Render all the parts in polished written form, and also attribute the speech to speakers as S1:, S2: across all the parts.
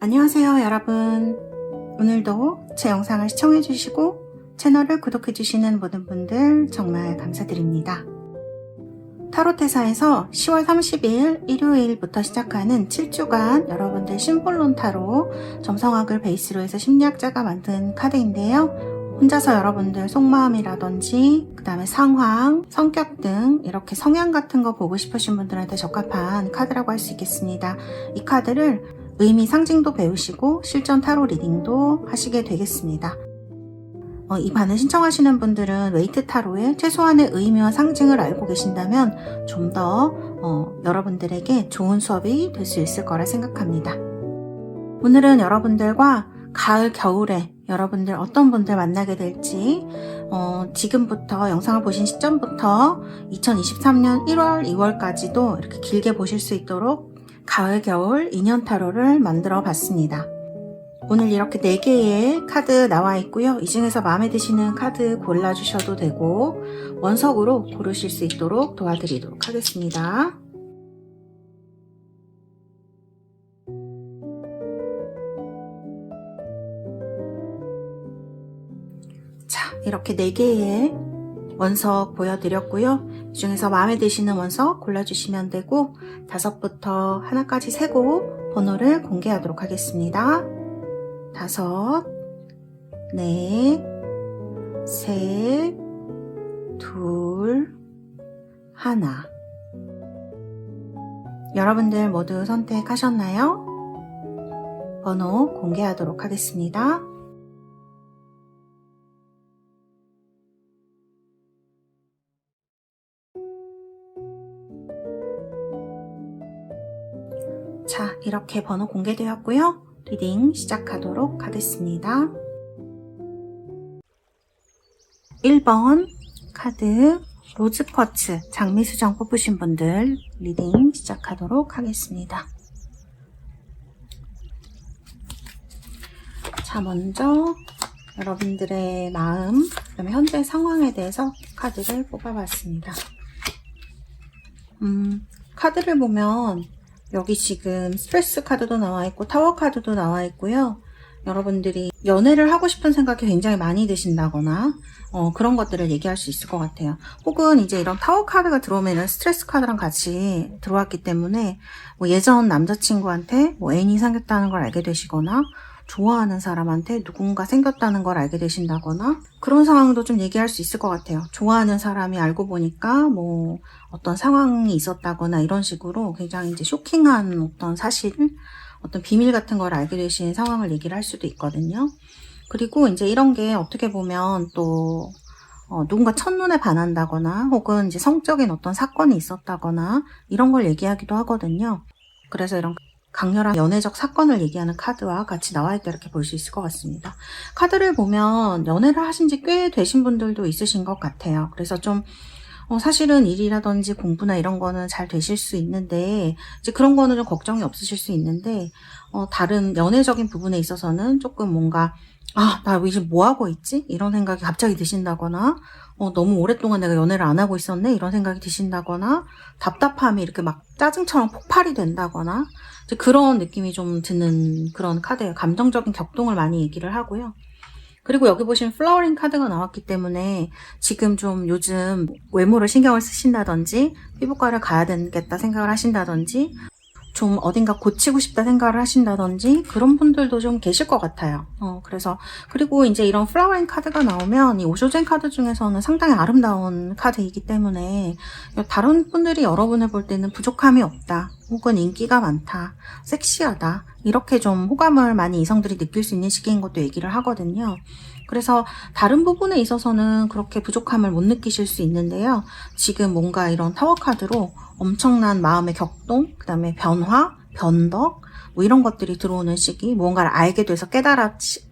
S1: 안녕하세요 여러분. 오늘도 제 영상을 시청해주시고 채널을 구독해주시는 모든 분들 정말 감사드립니다. 타로테사에서 10월 30일 일요일부터 시작하는 7주간 여러분들 심볼론 타로 점성학을 베이스로 해서 심리학자가 만든 카드인데요. 혼자서 여러분들 속마음이라든지 그 다음에 상황, 성격 등 이렇게 성향 같은 거 보고 싶으신 분들한테 적합한 카드라고 할 수 있겠습니다. 이 카드를 의미 상징도 배우시고 실전 타로 리딩도 하시게 되겠습니다. 이 반을 신청하시는 분들은 웨이트 타로의 최소한의 의미와 상징을 알고 계신다면 좀 더 여러분들에게 좋은 수업이 될 수 있을 거라 생각합니다. 오늘은 여러분들과 가을, 겨울에 여러분들 어떤 분들 만나게 될지 지금부터 영상을 보신 시점부터 2023년 1월, 2월까지도 이렇게 길게 보실 수 있도록 가을, 겨울 인연 타로를 만들어 봤습니다. 오늘 이렇게 4개의 카드 나와 있고요. 이 중에서 마음에 드시는 카드 골라주셔도 되고 원석으로 고르실 수 있도록 도와드리도록 하겠습니다. 자, 이렇게 4개의 원석 보여드렸고요. 이 중에서 마음에 드시는 원석 골라주시면 되고 5부터 하나까지 세고 번호를 공개하도록 하겠습니다. 5, 4, 3, 2, 1. 여러분들 모두 선택하셨나요? 번호 공개하도록 하겠습니다. 자, 이렇게 번호 공개되었고요. 리딩 시작하도록 하겠습니다. 1번 카드 로즈쿼츠 장미수정 뽑으신 분들 리딩 시작하도록 하겠습니다. 자, 먼저 여러분들의 마음, 그다음에 현재 상황에 대해서 카드를 뽑아봤습니다. 카드를 보면 여기 지금 스트레스 카드도 나와 있고 타워 카드도 나와 있고요. 여러분들이 연애를 하고 싶은 생각이 굉장히 많이 드신다거나 그런 것들을 얘기할 수 있을 것 같아요. 혹은 이제 이런 타워 카드가 들어오면 스트레스 카드랑 같이 들어왔기 때문에 뭐 예전 남자친구한테 뭐 애인이 생겼다는 걸 알게 되시거나 좋아하는 사람한테 누군가 생겼다는 걸 알게 되신다거나 그런 상황도 좀 얘기할 수 있을 것 같아요. 좋아하는 사람이 알고 보니까 뭐 어떤 상황이 있었다거나 이런 식으로 굉장히 이제 쇼킹한 어떤 사실, 어떤 비밀 같은 걸 알게 되신 상황을 얘기를 할 수도 있거든요. 그리고 이제 이런 게 어떻게 보면 또 누군가 첫눈에 반한다거나 혹은 이제 성적인 어떤 사건이 있었다거나 이런 걸 얘기하기도 하거든요. 그래서 이런 강렬한 연애적 사건을 얘기하는 카드와 같이 나와 있다 이렇게 볼 수 있을 것 같습니다. 카드를 보면 연애를 하신 지 꽤 되신 분들도 있으신 것 같아요. 그래서 좀 사실은 일이라든지 공부나 이런 거는 잘 되실 수 있는데 이제 그런 거는 좀 걱정이 없으실 수 있는데 다른 연애적인 부분에 있어서는 조금 뭔가 나 이제 뭐 하고 있지? 이런 생각이 갑자기 드신다거나 너무 오랫동안 내가 연애를 안 하고 있었네? 이런 생각이 드신다거나 답답함이 이렇게 막 짜증처럼 폭발이 된다거나 이제 그런 느낌이 좀 드는 그런 카드예요. 감정적인 격동을 많이 얘기를 하고요. 그리고 여기 보시면 플라워링 카드가 나왔기 때문에 지금 좀 요즘 외모를 신경을 쓰신다든지 피부과를 가야 되겠다 생각을 하신다든지 좀 어딘가 고치고 싶다 생각을 하신다든지 그런 분들도 좀 계실 것 같아요. 그래서 그리고 이제 이런 플라워링 카드가 나오면 이 오쇼젠 카드 중에서는 상당히 아름다운 카드이기 때문에 다른 분들이 여러분을 볼 때는 부족함이 없다 혹은 인기가 많다, 섹시하다 이렇게 좀 호감을 많이 이성들이 느낄 수 있는 시기인 것도 얘기를 하거든요. 그래서 다른 부분에 있어서는 그렇게 부족함을 못 느끼실 수 있는데요. 지금 뭔가 이런 타워 카드로 엄청난 마음의 격동, 그 다음에 변화, 변덕 뭐 이런 것들이 들어오는 시기, 무언가를 알게 돼서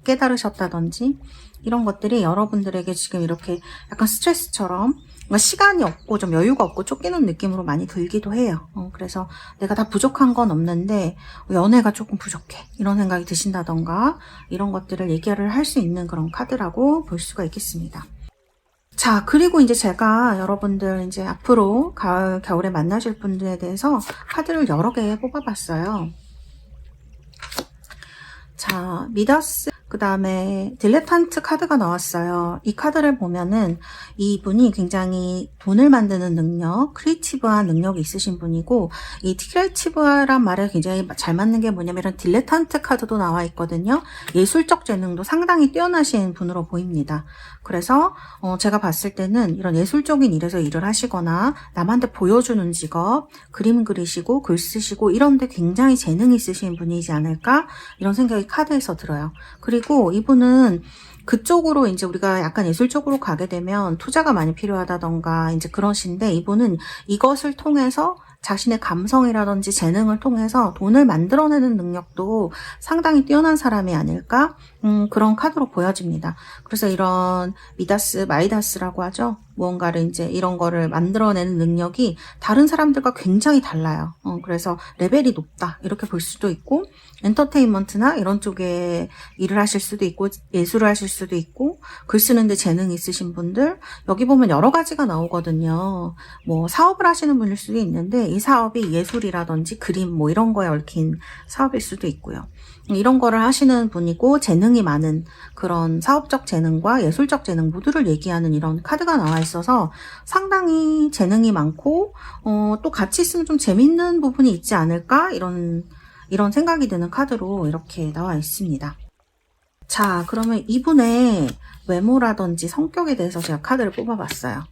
S1: 깨달으셨다든지 이런 것들이 여러분들에게 지금 이렇게 약간 스트레스처럼 시간이 없고 좀 여유가 없고 쫓기는 느낌으로 많이 들기도 해요. 그래서 내가 다 부족한 건 없는데 연애가 조금 부족해 이런 생각이 드신다던가 이런 것들을 얘기를 할 수 있는 그런 카드라고 볼 수가 있겠습니다. 자, 그리고 이제 제가 여러분들 이제 앞으로 가을, 겨울에 만나실 분들에 대해서 카드를 여러 개 뽑아봤어요. 자, 미다스, 그 다음에 딜레탄트 카드가 나왔어요. 이 카드를 보면은 이분이 굉장히 돈을 만드는 능력, 크리에이티브한 능력이 있으신 분이고, 이 크리에이티브란 말에 굉장히 잘 맞는 게 뭐냐면 이런 딜레탄트 카드도 나와 있거든요. 예술적 재능도 상당히 뛰어나신 분으로 보입니다. 그래서 제가 봤을 때는 이런 예술적인 일에서 일을 하시거나 남한테 보여주는 직업, 그림 그리시고 글 쓰시고 이런 데 굉장히 재능이 있으신 분이지 않을까? 이런 생각이 카드에서 들어요. 그리고 이분은 그쪽으로 이제 우리가 약간 예술적으로 가게 되면 투자가 많이 필요하다던가 이제 그러신데, 이분은 이것을 통해서 자신의 감성이라든지 재능을 통해서 돈을 만들어내는 능력도 상당히 뛰어난 사람이 아닐까? 그런 카드로 보여집니다. 그래서 이런 미다스, 마이다스라고 하죠. 무언가를 이제 이런 거를 만들어내는 능력이 다른 사람들과 굉장히 달라요. 그래서 레벨이 높다 이렇게 볼 수도 있고, 엔터테인먼트나 이런 쪽에 일을 하실 수도 있고, 예술을 하실 수도 있고, 글 쓰는데 재능이 있으신 분들, 여기 보면 여러 가지가 나오거든요. 뭐 사업을 하시는 분일 수도 있는데 이 사업이 예술이라든지 그림 뭐 이런 거에 얽힌 사업일 수도 있고요. 이런 거를 하시는 분이고, 재능이 많은 그런 사업적 재능과 예술적 재능 모두를 얘기하는 이런 카드가 나와 있어서 상당히 재능이 많고 또 같이 있으면 좀 재밌는 부분이 있지 않을까? 이런 생각이 드는 카드로 이렇게 나와 있습니다. 자, 그러면 이분의 외모라든지 성격에 대해서 제가 카드를 뽑아봤어요.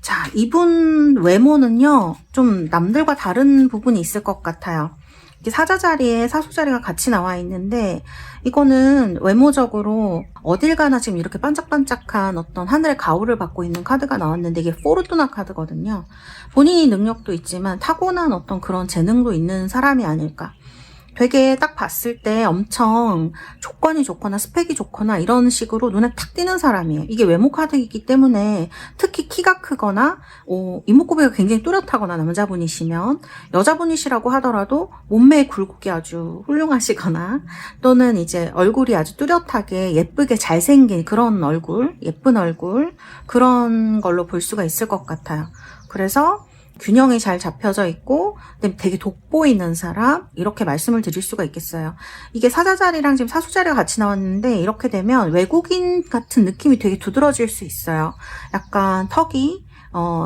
S1: 자, 이분 외모는요, 좀 남들과 다른 부분이 있을 것 같아요. 이렇게 사자 자리에 사수 자리가 같이 나와 있는데, 이거는 외모적으로 어딜 가나 지금 이렇게 반짝반짝한 어떤 하늘의 가호를 받고 있는 카드가 나왔는데, 이게 포르투나 카드거든요. 본인이 능력도 있지만 타고난 어떤 그런 재능도 있는 사람이 아닐까. 되게 딱 봤을 때 엄청 조건이 좋거나 스펙이 좋거나 이런 식으로 눈에 탁 띄는 사람이에요. 이게 외모 카드이기 때문에 특히 키가 크거나 이목구비가 굉장히 뚜렷하거나 남자분이시면, 여자분이시라고 하더라도 몸매의 굴곡이 아주 훌륭하시거나 또는 이제 얼굴이 아주 뚜렷하게 예쁘게 잘생긴 그런 얼굴, 예쁜 얼굴, 그런 걸로 볼 수가 있을 것 같아요. 그래서 균형이 잘 잡혀져 있고 되게 돋보이는 사람, 이렇게 말씀을 드릴 수가 있겠어요. 이게 사자자리랑 지금 사수자리가 같이 나왔는데, 이렇게 되면 외국인 같은 느낌이 되게 두드러질 수 있어요. 약간 턱이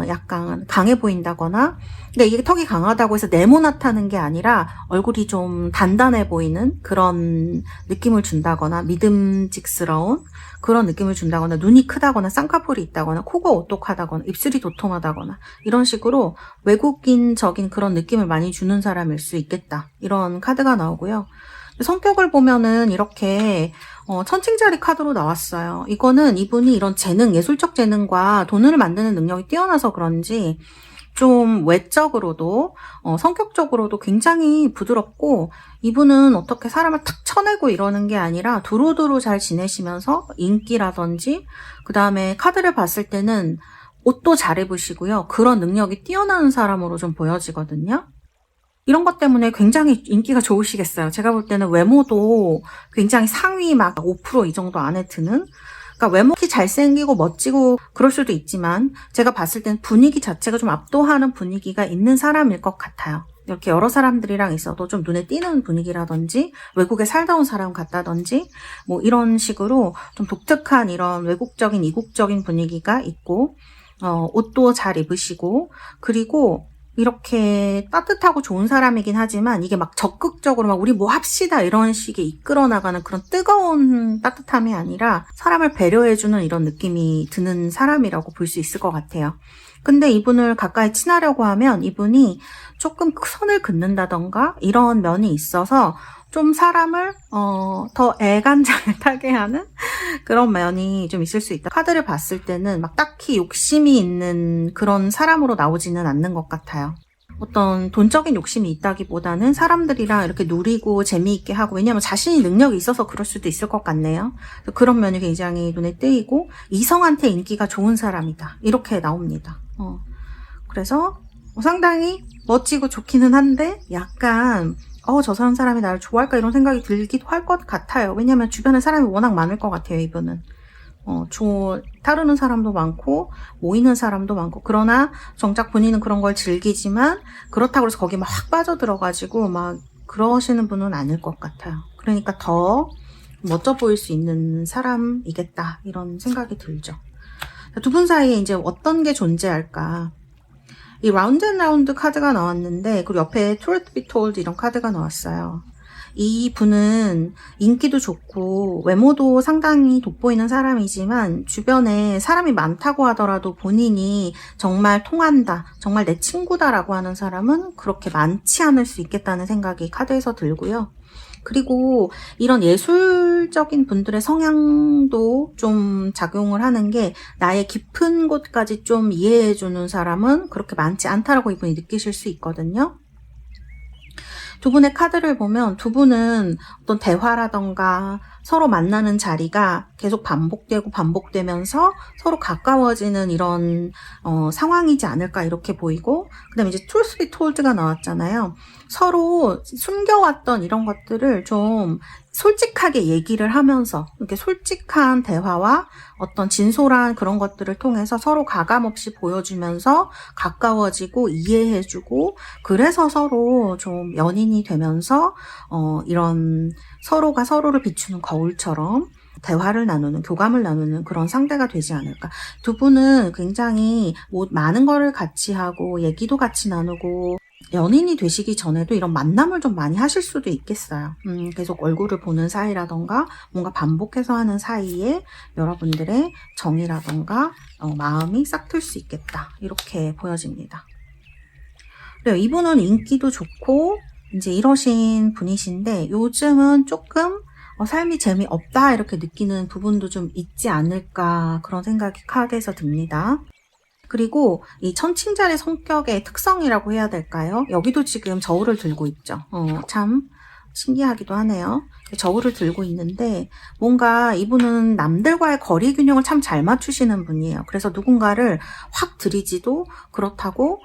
S1: 약간 강해 보인다거나, 근데 이게 턱이 강하다고 해서 네모나타는 게 아니라 얼굴이 좀 단단해 보이는 그런 느낌을 준다거나, 믿음직스러운 그런 느낌을 준다거나, 눈이 크다거나 쌍꺼풀이 있다거나, 코가 오똑하다거나, 입술이 도톰하다거나, 이런 식으로 외국인적인 그런 느낌을 많이 주는 사람일 수 있겠다, 이런 카드가 나오고요. 성격을 보면은 이렇게 천칭자리 카드로 나왔어요. 이거는 이분이 이런 재능, 예술적 재능과 돈을 만드는 능력이 뛰어나서 그런지 좀 외적으로도 성격적으로도 굉장히 부드럽고, 이분은 어떻게 사람을 탁 쳐내고 이러는 게 아니라 두루두루 잘 지내시면서 인기라든지, 그 다음에 카드를 봤을 때는 옷도 잘 입으시고요. 그런 능력이 뛰어난 사람으로 좀 보여지거든요. 이런 것 때문에 굉장히 인기가 좋으시겠어요. 제가 볼 때는 외모도 굉장히 상위 막 5% 이 정도 안에 드는, 그러니까 외모 잘생기고 멋지고 그럴 수도 있지만 제가 봤을 땐 분위기 자체가 좀 압도하는 분위기가 있는 사람일 것 같아요. 이렇게 여러 사람들이랑 있어도 좀 눈에 띄는 분위기라든지, 외국에 살다 온 사람 같다든지 뭐 이런 식으로 좀 독특한 이런 외국적인 이국적인 분위기가 있고, 옷도 잘 입으시고, 그리고 이렇게 따뜻하고 좋은 사람이긴 하지만 이게 막 적극적으로 막 우리 뭐 합시다 이런 식의 이끌어 나가는 그런 뜨거운 따뜻함이 아니라 사람을 배려해주는 이런 느낌이 드는 사람이라고 볼 수 있을 것 같아요. 근데 이분을 가까이 친하려고 하면 이분이 조금 선을 긋는다던가 이런 면이 있어서 좀 사람을 더 애간장을 타게 하는 그런 면이 좀 있을 수 있다. 카드를 봤을 때는 막 딱히 욕심이 있는 그런 사람으로 나오지는 않는 것 같아요. 어떤 돈적인 욕심이 있다기보다는 사람들이랑 이렇게 누리고 재미있게 하고, 왜냐하면 자신이 능력이 있어서 그럴 수도 있을 것 같네요. 그런 면이 굉장히 눈에 띄고 이성한테 인기가 좋은 사람이다, 이렇게 나옵니다. 그래서 상당히 멋지고 좋기는 한데 약간 저 사람이 나를 좋아할까 이런 생각이 들기도 할 것 같아요. 왜냐면 주변에 사람이 워낙 많을 것 같아요, 이분은. 따르는 사람도 많고 모이는 사람도 많고, 그러나 정작 본인은 그런 걸 즐기지만 그렇다고 해서 거기 막 확 빠져들어가지고 막 그러시는 분은 아닐 것 같아요. 그러니까 더 멋져 보일 수 있는 사람이겠다 이런 생각이 들죠. 두 분 사이에 이제 어떤 게 존재할까. 이 라운드 앤 라운드 카드가 나왔는데 그리고 옆에 Truth Be Told 이런 카드가 나왔어요. 이 분은 인기도 좋고 외모도 상당히 돋보이는 사람이지만 주변에 사람이 많다고 하더라도 본인이 정말 통한다, 정말 내 친구다라고 하는 사람은 그렇게 많지 않을 수 있겠다는 생각이 카드에서 들고요. 그리고 이런 예술적인 분들의 성향도 좀 작용을 하는 게 나의 깊은 곳까지 좀 이해해주는 사람은 그렇게 많지 않다라고 이분이 느끼실 수 있거든요. 두 분의 카드를 보면 두 분은 어떤 대화라던가 서로 만나는 자리가 계속 반복되면서 서로 가까워지는 이런 상황이지 않을까 이렇게 보이고, 그 다음에 이제 Truth Be Told가 나왔잖아요. 서로 숨겨왔던 이런 것들을 좀 솔직하게 얘기를 하면서 이렇게 솔직한 대화와 어떤 진솔한 그런 것들을 통해서 서로 가감없이 보여주면서 가까워지고 이해해주고, 그래서 서로 좀 연인이 되면서 이런 서로가 서로를 비추는 거울처럼 대화를 나누는, 교감을 나누는 그런 상대가 되지 않을까. 두 분은 굉장히 많은 거를 같이 하고 얘기도 같이 나누고 연인이 되시기 전에도 이런 만남을 좀 많이 하실 수도 있겠어요. 계속 얼굴을 보는 사이라던가 뭔가 반복해서 하는 사이에 여러분들의 정이라던가 마음이 싹틀 수 있겠다 이렇게 보여집니다. 그래요. 이분은 인기도 좋고 이제 이러신 분이신데 요즘은 조금 삶이 재미없다 이렇게 느끼는 부분도 좀 있지 않을까 그런 생각이 카드에서 듭니다. 그리고 이 천칭자의 성격의 특성이라고 해야 될까요? 여기도 지금 저울을 들고 있죠. 참 신기하기도 하네요. 저울을 들고 있는데 뭔가 이분은 남들과의 거리 균형을 참 잘 맞추시는 분이에요. 그래서 누군가를 확 들이지도 그렇다고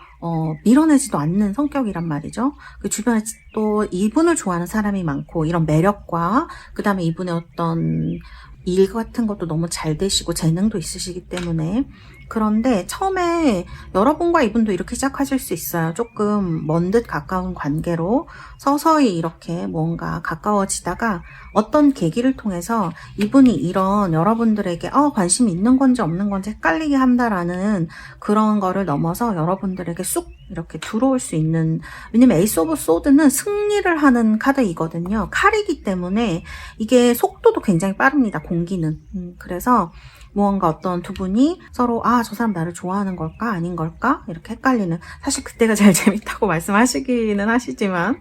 S1: 밀어내지도 않는 성격이란 말이죠. 그 주변에 또 이분을 좋아하는 사람이 많고 이런 매력과 그 다음에 이분의 어떤 일 같은 것도 너무 잘 되시고 재능도 있으시기 때문에. 그런데 처음에 여러분과 이분도 이렇게 시작하실 수 있어요. 조금 먼 듯 가까운 관계로 서서히 이렇게 뭔가 가까워지다가 어떤 계기를 통해서 이분이 이런 여러분들에게 관심이 있는 건지 없는 건지 헷갈리게 한다라는 그런 거를 넘어서 여러분들에게 쑥 이렇게 들어올 수 있는, 왜냐면 에이스 오브 소드는 승리를 하는 카드이거든요. 칼이기 때문에 이게 속도도 굉장히 빠릅니다. 공기는. 그래서 무언가 어떤 두 분이 서로 저 사람 나를 좋아하는 걸까 아닌 걸까 이렇게 헷갈리는, 사실 그때가 제일 재밌다고 말씀하시기는 하시지만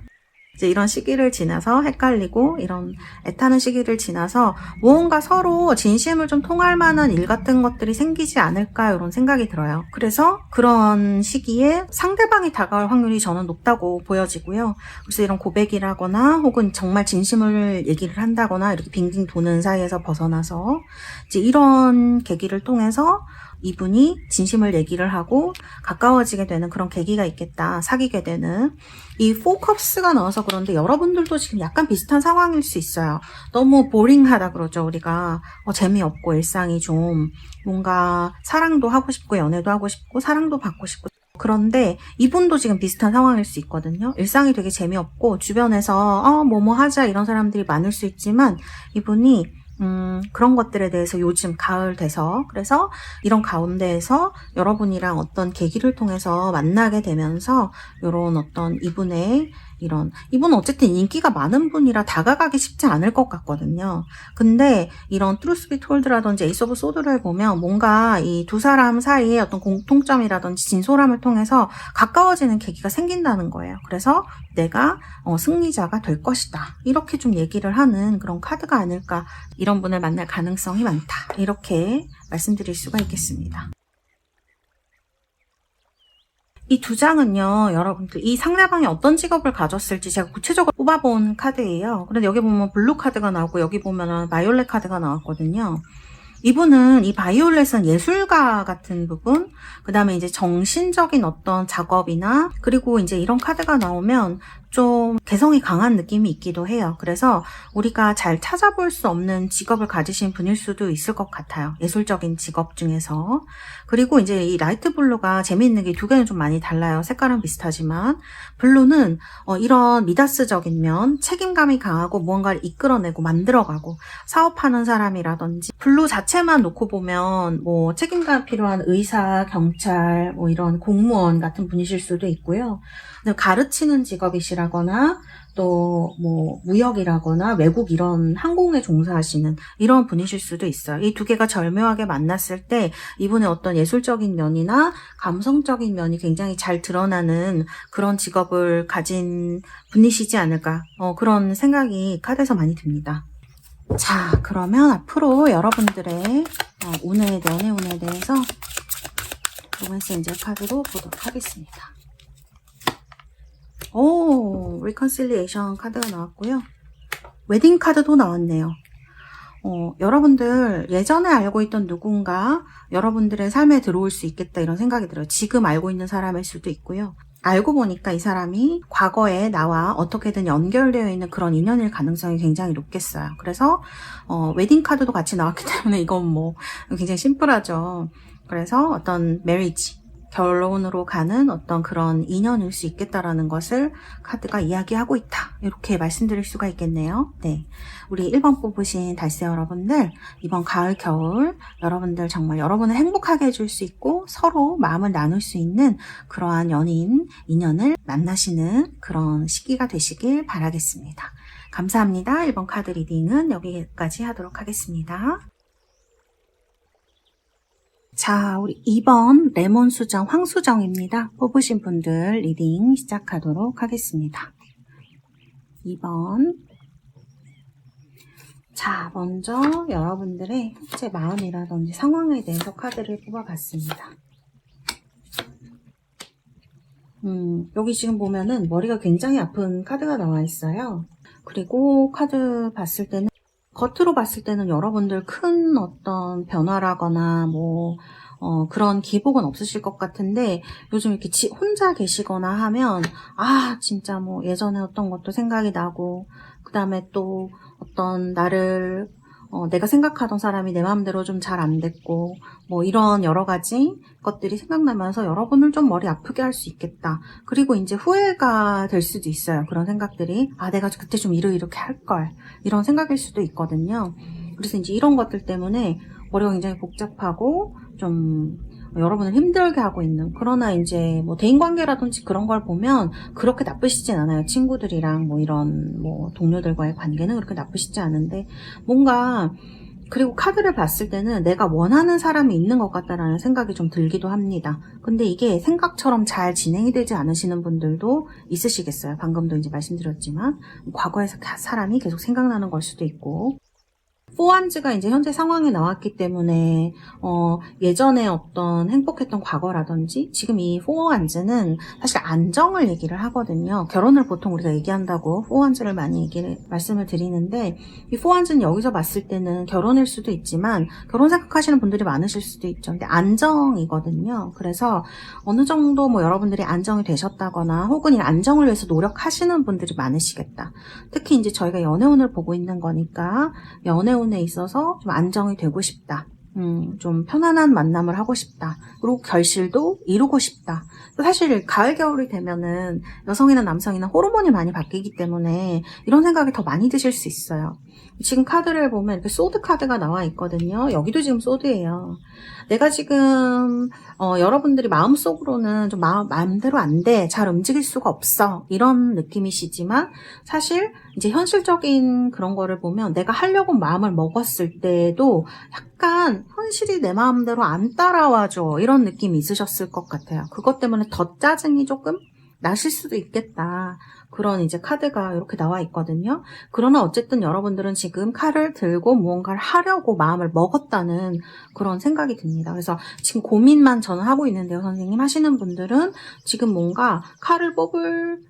S1: 이제 이런 시기를 지나서 헷갈리고 이런 애타는 시기를 지나서 무언가 서로 진심을 좀 통할 만한 일 같은 것들이 생기지 않을까 이런 생각이 들어요. 그래서 그런 시기에 상대방이 다가올 확률이 저는 높다고 보여지고요. 그래서 이런 고백이라거나 혹은 정말 진심을 얘기를 한다거나 이렇게 빙빙 도는 사이에서 벗어나서 이제 이런 계기를 통해서 이분이 진심을 얘기를 하고 가까워지게 되는 그런 계기가 있겠다. 사귀게 되는. 이 4컵스가 나와서 그런데 여러분들도 지금 약간 비슷한 상황일 수 있어요. 너무 보링하다 그러죠. 우리가 재미없고 일상이 좀 뭔가 사랑도 하고 싶고 연애도 하고 싶고 사랑도 받고 싶고, 그런데 이분도 지금 비슷한 상황일 수 있거든요. 일상이 되게 재미없고 주변에서 뭐뭐 하자 이런 사람들이 많을 수 있지만 이분이 그런 것들에 대해서 요즘 가을 돼서, 그래서 이런 가운데에서 여러분이랑 어떤 계기를 통해서 만나게 되면서 이런 어떤 이분은 어쨌든 인기가 많은 분이라 다가가기 쉽지 않을 것 같거든요. 근데 이런 트루스 비 톨드라든지 에이스 오브 소드를 보면 뭔가 이 두 사람 사이에 어떤 공통점이라든지 진솔함을 통해서 가까워지는 계기가 생긴다는 거예요. 그래서 내가 승리자가 될 것이다. 이렇게 좀 얘기를 하는 그런 카드가 아닐까. 이런 분을 만날 가능성이 많다. 이렇게 말씀드릴 수가 있겠습니다. 이 두 장은요, 여러분들 이 상대방이 어떤 직업을 가졌을지 제가 구체적으로 뽑아본 카드예요. 그런데 여기 보면 블루 카드가 나오고 여기 보면은 바이올렛 카드가 나왔거든요. 이분은 이 바이올렛은 예술가 같은 부분, 그 다음에 이제 정신적인 어떤 작업이나, 그리고 이제 이런 카드가 나오면 좀 개성이 강한 느낌이 있기도 해요. 그래서 우리가 잘 찾아볼 수 없는 직업을 가지신 분일 수도 있을 것 같아요. 예술적인 직업 중에서. 그리고 이제 이 라이트 블루가 재미있는 게 두 개는 좀 많이 달라요. 색깔은 비슷하지만. 블루는 이런 미다스적인 면, 책임감이 강하고 무언가를 이끌어내고 만들어가고 사업하는 사람이라든지, 블루 자체만 놓고 보면 뭐 책임감 필요한 의사, 경찰, 뭐 이런 공무원 같은 분이실 수도 있고요. 가르치는 직업이시라거나 또 뭐 무역이라거나 외국 이런 항공에 종사하시는 이런 분이실 수도 있어요. 이 두 개가 절묘하게 만났을 때 이분의 어떤 예술적인 면이나 감성적인 면이 굉장히 잘 드러나는 그런 직업을 가진 분이시지 않을까, 그런 생각이 카드에서 많이 듭니다. 자, 그러면 앞으로 여러분들의 운에 대해서 로맨스 엔젤 카드로 보도록 하겠습니다. 오, 리컨실리에이션 카드가 나왔고요. 웨딩 카드도 나왔네요. 여러분들 예전에 알고 있던 누군가 여러분들의 삶에 들어올 수 있겠다 이런 생각이 들어요. 지금 알고 있는 사람일 수도 있고요. 알고 보니까 이 사람이 과거에 나와 어떻게든 연결되어 있는 그런 인연일 가능성이 굉장히 높겠어요. 그래서 웨딩 카드도 같이 나왔기 때문에 이건 뭐 굉장히 심플하죠. 그래서 어떤 메리지, 결론으로 가는 어떤 그런 인연일 수 있겠다라는 것을 카드가 이야기하고 있다. 이렇게 말씀드릴 수가 있겠네요. 네, 우리 1번 뽑으신 달세 여러분들, 이번 가을, 겨울 여러분들 정말 여러분을 행복하게 해줄 수 있고 서로 마음을 나눌 수 있는 그러한 연인, 인연을 만나시는 그런 시기가 되시길 바라겠습니다. 감사합니다. 1번 카드 리딩은 여기까지 하도록 하겠습니다. 자, 우리 2번 레몬 수정, 황수정입니다. 뽑으신 분들 리딩 시작하도록 하겠습니다. 2번. 자, 먼저 여러분들의 현재 마음이라든지 상황에 대해서 카드를 뽑아봤습니다. 여기 지금 보면은 머리가 굉장히 아픈 카드가 나와 있어요. 그리고 카드 봤을 때는 겉으로 봤을 때는 여러분들 큰 어떤 변화라거나 뭐 그런 기복은 없으실 것 같은데 요즘 이렇게 혼자 계시거나 하면 진짜 뭐 예전에 어떤 것도 생각이 나고 그 다음에 또 어떤 나를 내가 생각하던 사람이 내 마음대로 좀 잘 안 됐고 뭐 이런 여러 가지 것들이 생각나면서 여러분을 좀 머리 아프게 할 수 있겠다. 그리고 이제 후회가 될 수도 있어요. 그런 생각들이 내가 그때 좀 이렇게 할 걸, 이런 생각일 수도 있거든요. 그래서 이제 이런 것들 때문에 머리가 굉장히 복잡하고 좀 여러분을 힘들게 하고 있는, 그러나 이제 뭐 대인관계라든지 그런 걸 보면 그렇게 나쁘시진 않아요. 친구들이랑 뭐 이런 뭐 동료들과의 관계는 그렇게 나쁘시지 않은데 뭔가, 그리고 카드를 봤을 때는 내가 원하는 사람이 있는 것 같다라는 생각이 좀 들기도 합니다. 근데 이게 생각처럼 잘 진행이 되지 않으시는 분들도 있으시겠어요. 방금도 이제 말씀드렸지만 과거의 사람이 계속 생각나는 걸 수도 있고, 포완즈가 이제 현재 상황에 나왔기 때문에 예전에 어떤 행복했던 과거라든지, 지금 이 포완즈는 사실 안정을 얘기를 하거든요. 결혼을 보통 우리가 얘기한다고 포완즈를 많이 말씀을 드리는데, 이 포완즈는 여기서 봤을 때는 결혼일 수도 있지만 결혼 생각하시는 분들이 많으실 수도 있죠. 근데 안정이거든요. 그래서 어느 정도 뭐 여러분들이 안정이 되셨다거나 혹은 이 안정을 위해서 노력하시는 분들이 많으시겠다. 특히 이제 저희가 연애운을 보고 있는 거니까 연애운에 있어서 좀 안정이 되고 싶다. 좀 편안한 만남을 하고 싶다. 그리고 결실도 이루고 싶다. 사실 가을 겨울이 되면은 여성이나 남성이나 호르몬이 많이 바뀌기 때문에 이런 생각이 더 많이 드실 수 있어요. 지금 카드를 보면 이렇게 소드 카드가 나와 있거든요. 여기도 지금 소드예요. 내가 지금 여러분들이 마음속으로는 좀 마음대로 안 돼, 잘 움직일 수가 없어, 이런 느낌이시지만 사실 이제 현실적인 그런 거를 보면 내가 하려고 마음을 먹었을 때도 약간 현실이 내 마음대로 안 따라와줘, 이런 느낌이 있으셨을 것 같아요. 그것 때문에 더 짜증이 조금 나실 수도 있겠다. 그런 이제 카드가 이렇게 나와 있거든요. 그러나 어쨌든 여러분들은 지금 칼을 들고 무언가를 하려고 마음을 먹었다는 그런 생각이 듭니다. 그래서 지금 고민만 저는 하고 있는데요, 선생님 하시는 분들은 지금 뭔가 칼을 뽑을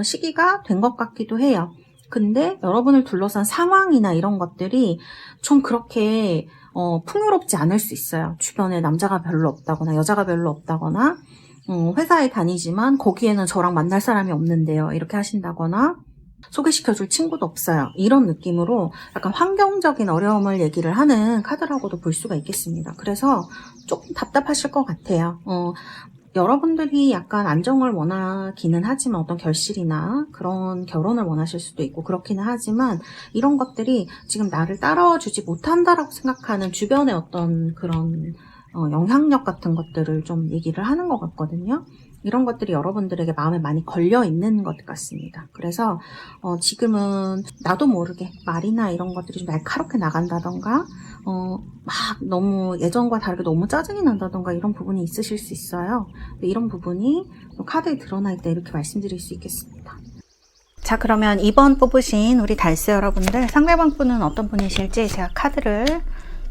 S1: 시기가 된 것 같기도 해요. 근데 여러분을 둘러싼 상황이나 이런 것들이 좀 그렇게 풍요롭지 않을 수 있어요. 주변에 남자가 별로 없다거나 여자가 별로 없다거나 회사에 다니지만 거기에는 저랑 만날 사람이 없는데요. 이렇게 하신다거나 소개시켜줄 친구도 없어요. 이런 느낌으로 약간 환경적인 어려움을 얘기를 하는 카드라고도 볼 수가 있겠습니다. 그래서 조금 답답하실 것 같아요. 여러분들이 약간 안정을 원하기는 하지만 어떤 결실이나 그런 결혼을 원하실 수도 있고 그렇기는 하지만 이런 것들이 지금 나를 따라와 주지 못한다라고 생각하는 주변의 어떤 그런 영향력 같은 것들을 좀 얘기를 하는 것 같거든요. 이런 것들이 여러분들에게 마음에 많이 걸려 있는 것 같습니다. 그래서 지금은 나도 모르게 말이나 이런 것들이 좀 날카롭게 나간다던가 막 너무 예전과 다르게 너무 짜증이 난다던가 이런 부분이 있으실 수 있어요. 근데 이런 부분이 카드에 드러날 때 이렇게 말씀드릴 수 있겠습니다. 자, 그러면 2번 뽑으신 우리 달스 여러분들, 상대방 분은 어떤 분이실지 제가 카드를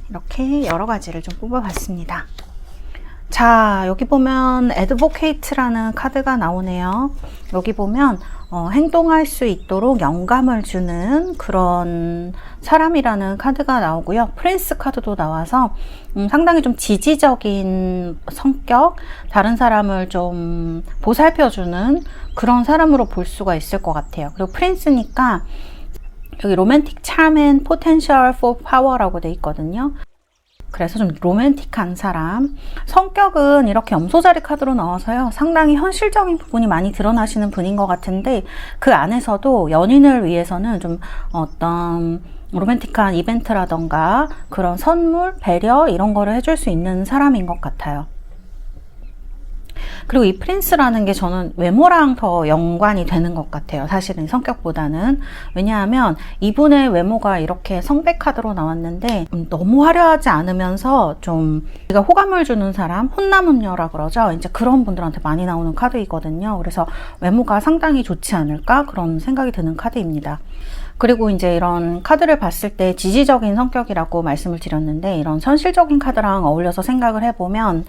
S1: 이렇게 여러 가지를 좀 뽑아봤습니다. 자, 여기 보면 Advocate라는 카드가 나오네요. 여기 보면 행동할 수 있도록 영감을 주는 그런 사람이라는 카드가 나오고요. 프린스 카드도 나와서 상당히 좀 지지적인 성격, 다른 사람을 좀 보살펴주는 그런 사람으로 볼 수가 있을 것 같아요. 그리고 프린스니까 여기 로맨틱 charm and potential for power라고 돼 있거든요. 그래서 좀 로맨틱한 사람, 성격은 이렇게 염소자리 카드로 나와서요, 상당히 현실적인 부분이 많이 드러나시는 분인 것 같은데 그 안에서도 연인을 위해서는 좀 어떤 로맨틱한 이벤트라던가 그런 선물, 배려 이런 거를 해줄 수 있는 사람인 것 같아요. 그리고 이 프린스라는 게 저는 외모랑 더 연관이 되는 것 같아요. 사실은 성격보다는. 왜냐하면 이분의 외모가 이렇게 성배 카드로 나왔는데 너무 화려하지 않으면서 좀 우리가 호감을 주는 사람, 혼남음녀라 그러죠. 이제 그런 분들한테 많이 나오는 카드이거든요. 그래서 외모가 상당히 좋지 않을까 그런 생각이 드는 카드입니다. 그리고 이제 이런 카드를 봤을 때 지지적인 성격이라고 말씀을 드렸는데 이런 현실적인 카드랑 어울려서 생각을 해보면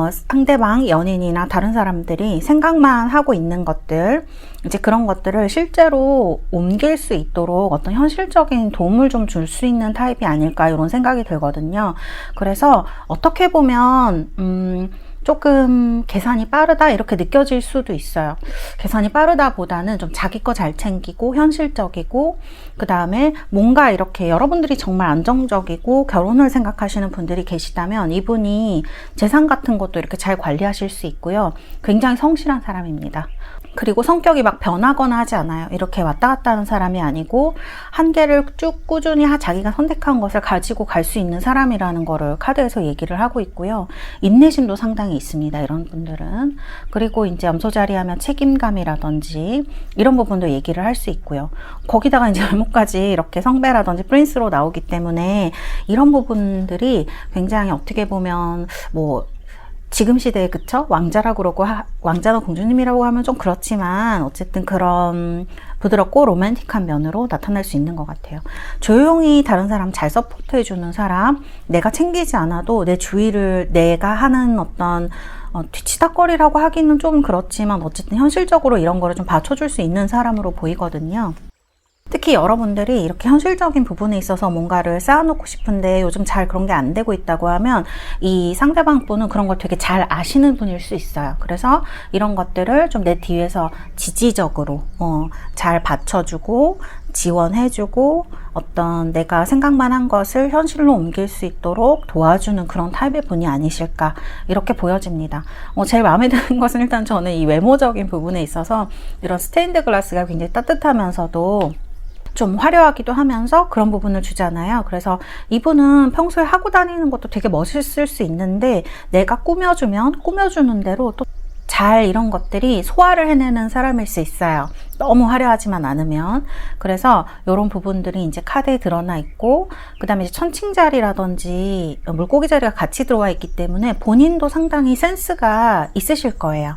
S1: 상대방 연인이나 다른 사람들이 생각만 하고 있는 것들, 이제 그런 것들을 실제로 옮길 수 있도록 어떤 현실적인 도움을 좀 줄 수 있는 타입이 아닐까 이런 생각이 들거든요. 그래서 어떻게 보면 조금 계산이 빠르다 이렇게 느껴질 수도 있어요. 계산이 빠르다 보다는 좀 자기 거 잘 챙기고 현실적이고, 그 다음에 뭔가 이렇게 여러분들이 정말 안정적이고 결혼을 생각하시는 분들이 계시다면 이분이 재산 같은 것도 이렇게 잘 관리하실 수 있고요. 굉장히 성실한 사람입니다. 그리고 성격이 막 변하거나 하지 않아요. 이렇게 왔다 갔다 하는 사람이 아니고 한계를 쭉 꾸준히 자기가 선택한 것을 가지고 갈 수 있는 사람이라는 거를 카드에서 얘기를 하고 있고요. 인내심도 상당히 있습니다. 이런 분들은. 그리고 이제 염소자리 하면 책임감이라든지 이런 부분도 얘기를 할 수 있고요. 거기다가 이제 외모까지 이렇게 성배라든지 프린스로 나오기 때문에 이런 부분들이 굉장히 어떻게 보면 뭐 지금 시대에 그쵸? 왕자라고 그러고 왕자나 공주님이라고 하면 좀 그렇지만 어쨌든 그런 부드럽고 로맨틱한 면으로 나타날 수 있는 것 같아요. 조용히 다른 사람 잘 서포트해주는 사람, 내가 챙기지 않아도 내 주위를 내가 하는 어떤 뒤치다꺼리라고 하기는 좀 그렇지만 어쨌든 현실적으로 이런 거를 좀 받쳐줄 수 있는 사람으로 보이거든요. 특히 여러분들이 이렇게 현실적인 부분에 있어서 뭔가를 쌓아놓고 싶은데 요즘 잘 그런 게 안 되고 있다고 하면 이 상대방 분은 그런 걸 되게 잘 아시는 분일 수 있어요. 그래서 이런 것들을 좀 내 뒤에서 지지적으로 잘 받쳐주고 지원해주고 어떤 내가 생각만 한 것을 현실로 옮길 수 있도록 도와주는 그런 타입의 분이 아니실까 이렇게 보여집니다. 제일 마음에 드는 것은 일단 저는 이 외모적인 부분에 있어서 이런 스테인드 글라스가 굉장히 따뜻하면서도 좀 화려하기도 하면서 그런 부분을 주잖아요. 그래서 이분은 평소에 하고 다니는 것도 되게 멋있을 수 있는데 내가 꾸며주면 꾸며주는 대로 또 잘 이런 것들이 소화를 해내는 사람일 수 있어요. 너무 화려하지만 않으면. 그래서 이런 부분들이 이제 카드에 드러나 있고, 그 다음에 이제 천칭자리라든지 물고기 자리가 같이 들어와 있기 때문에 본인도 상당히 센스가 있으실 거예요.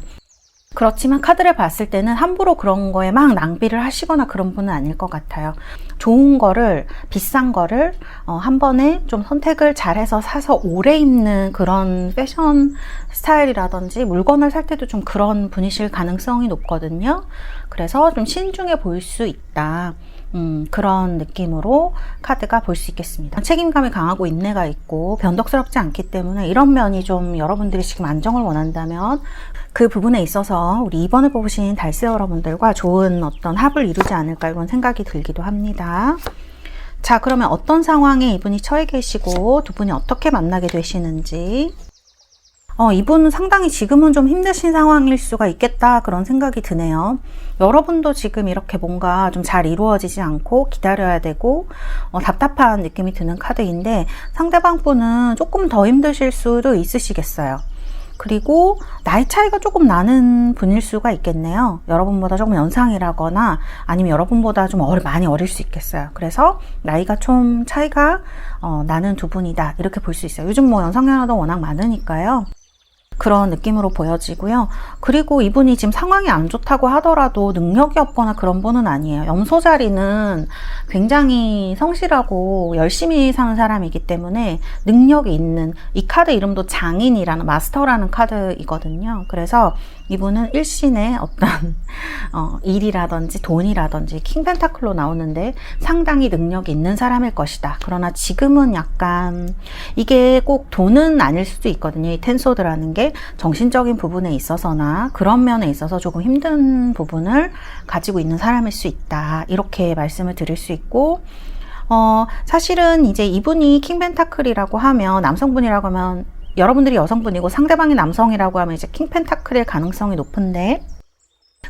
S1: 그렇지만 카드를 봤을 때는 함부로 그런 거에 막 낭비를 하시거나 그런 분은 아닐 것 같아요. 좋은 거를, 비싼 거를 한 번에 좀 선택을 잘해서 사서 오래 입는 그런 패션 스타일이라든지 물건을 살 때도 좀 그런 분이실 가능성이 높거든요. 그래서 좀 신중해 보일 수 있다. 그런 느낌으로 카드가 볼 수 있겠습니다. 책임감이 강하고 인내가 있고 변덕스럽지 않기 때문에 이런 면이 좀 여러분들이 지금 안정을 원한다면 그 부분에 있어서 우리 이번에 뽑으신 달새 여러분들과 좋은 어떤 합을 이루지 않을까 이런 생각이 들기도 합니다. 자, 그러면 어떤 상황에 이분이 처해 계시고 두 분이 어떻게 만나게 되시는지, 이분은 상당히 지금은 좀 힘드신 상황일 수가 있겠다 그런 생각이 드네요. 여러분도 지금 이렇게 뭔가 좀 잘 이루어지지 않고 기다려야 되고 답답한 느낌이 드는 카드인데 상대방 분은 조금 더 힘드실 수도 있으시겠어요. 그리고 나이 차이가 조금 나는 분일 수가 있겠네요. 여러분보다 조금 연상이라거나 아니면 여러분보다 좀 많이 어릴 수 있겠어요. 그래서 나이가 좀 차이가 나는 두 분이다 이렇게 볼 수 있어요. 요즘 뭐 연상연하도 워낙 많으니까요. 그런 느낌으로 보여지고요. 그리고 이분이 지금 상황이 안 좋다고 하더라도 능력이 없거나 그런 분은 아니에요. 염소 자리는 굉장히 성실하고 열심히 사는 사람이기 때문에 능력이 있는, 이 카드 이름도 장인이라는, 마스터라는 카드이거든요. 그래서 이분은 일신의 어떤 일이라든지 돈이라든지 킹펜타클로 나오는데 상당히 능력이 있는 사람일 것이다. 그러나 지금은 약간 이게 꼭 돈은 아닐 수도 있거든요. 이 텐소드라는 게 정신적인 부분에 있어서나 그런 면에 있어서 조금 힘든 부분을 가지고 있는 사람일 수 있다. 이렇게 말씀을 드릴 수 있고, 사실은 이제 이분이 킹펜타클이라고 하면, 남성분이라고 하면 여러분들이 여성분이고 상대방이 남성이라고 하면 이제 킹펜타클일 가능성이 높은데,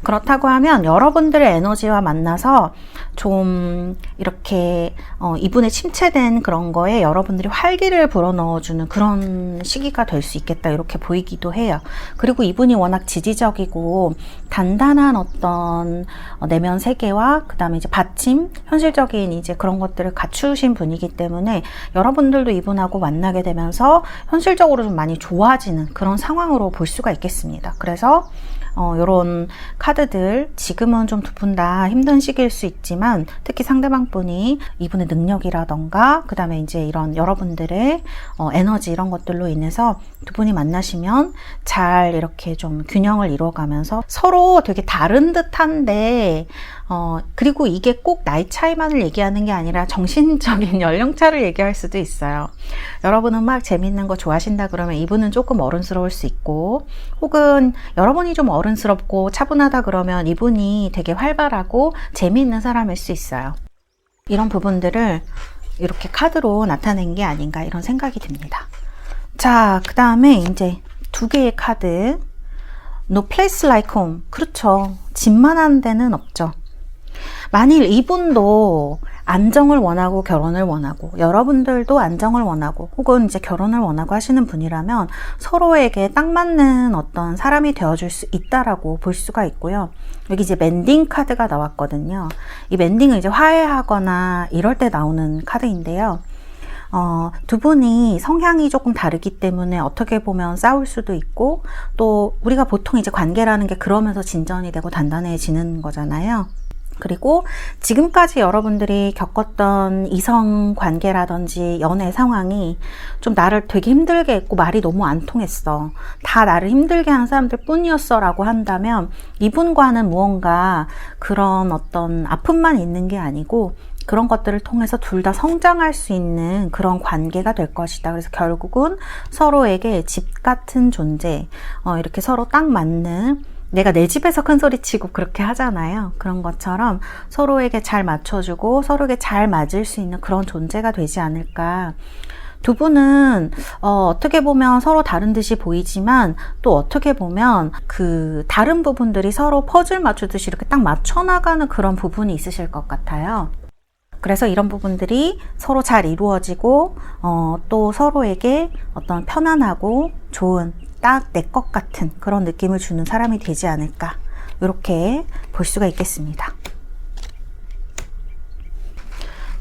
S1: 그렇다고 하면 여러분들의 에너지와 만나서 좀 이렇게 이분의 침체된 그런 거에 여러분들이 활기를 불어넣어주는 그런 시기가 될 수 있겠다 이렇게 보이기도 해요. 그리고 이분이 워낙 지지적이고 단단한 어떤 내면 세계와 그 다음에 이제 받침, 현실적인 이제 그런 것들을 갖추신 분이기 때문에 여러분들도 이분하고 만나게 되면서 현실적으로 좀 많이 좋아지는 그런 상황으로 볼 수가 있겠습니다. 그래서 요런 카드들 지금은 좀 두 분 다 힘든 시기일 수 있지만 특히 상대방 분이 이분의 능력이라던가 그 다음에 이제 이런 여러분들의 에너지 이런 것들로 인해서 두 분이 만나시면 잘 이렇게 좀 균형을 이루어가면서 서로 되게 다른 듯한데 그리고 이게 꼭 나이 차이만을 얘기하는 게 아니라 정신적인 연령차를 얘기할 수도 있어요. 여러분은 막 재밌는 거 좋아하신다 그러면 이분은 조금 어른스러울 수 있고, 혹은 여러분이 좀 어른스럽고 차분하다 그러면 이분이 되게 활발하고 재미있는 사람일 수 있어요. 이런 부분들을 이렇게 카드로 나타낸 게 아닌가 이런 생각이 듭니다. 자, 그 다음에 이제 두 개의 카드. No place like home. 그렇죠. 집만한 데는 없죠. 만일 이분도 안정을 원하고 결혼을 원하고 여러분들도 안정을 원하고 혹은 이제 결혼을 원하고 하시는 분이라면 서로에게 딱 맞는 어떤 사람이 되어줄 수 있다라고 볼 수가 있고요. 여기 이제 멘딩 카드가 나왔거든요. 이 멘딩은 이제 화해하거나 이럴 때 나오는 카드인데요. 두 분이 성향이 조금 다르기 때문에 어떻게 보면 싸울 수도 있고, 또 우리가 보통 이제 관계라는 게 그러면서 진전이 되고 단단해지는 거잖아요. 그리고 지금까지 여러분들이 겪었던 이성 관계라든지 연애 상황이 좀 나를 되게 힘들게 했고 말이 너무 안 통했어, 다 나를 힘들게 하는 사람들 뿐이었어 라고 한다면 이분과는 무언가 그런 어떤 아픔만 있는 게 아니고 그런 것들을 통해서 둘 다 성장할 수 있는 그런 관계가 될 것이다. 그래서 결국은 서로에게 집 같은 존재, 이렇게 서로 딱 맞는, 내가 내 집에서 큰 소리 치고 그렇게 하잖아요. 그런 것처럼 서로에게 잘 맞춰주고 서로에게 잘 맞을 수 있는 그런 존재가 되지 않을까. 두 분은 어떻게 보면 서로 다른 듯이 보이지만 또 어떻게 보면 그 다른 부분들이 서로 퍼즐 맞추듯이 이렇게 딱 맞춰나가는 그런 부분이 있으실 것 같아요. 그래서 이런 부분들이 서로 잘 이루어지고 또 서로에게 어떤 편안하고 좋은 딱 내 것 같은 그런 느낌을 주는 사람이 되지 않을까, 이렇게 볼 수가 있겠습니다.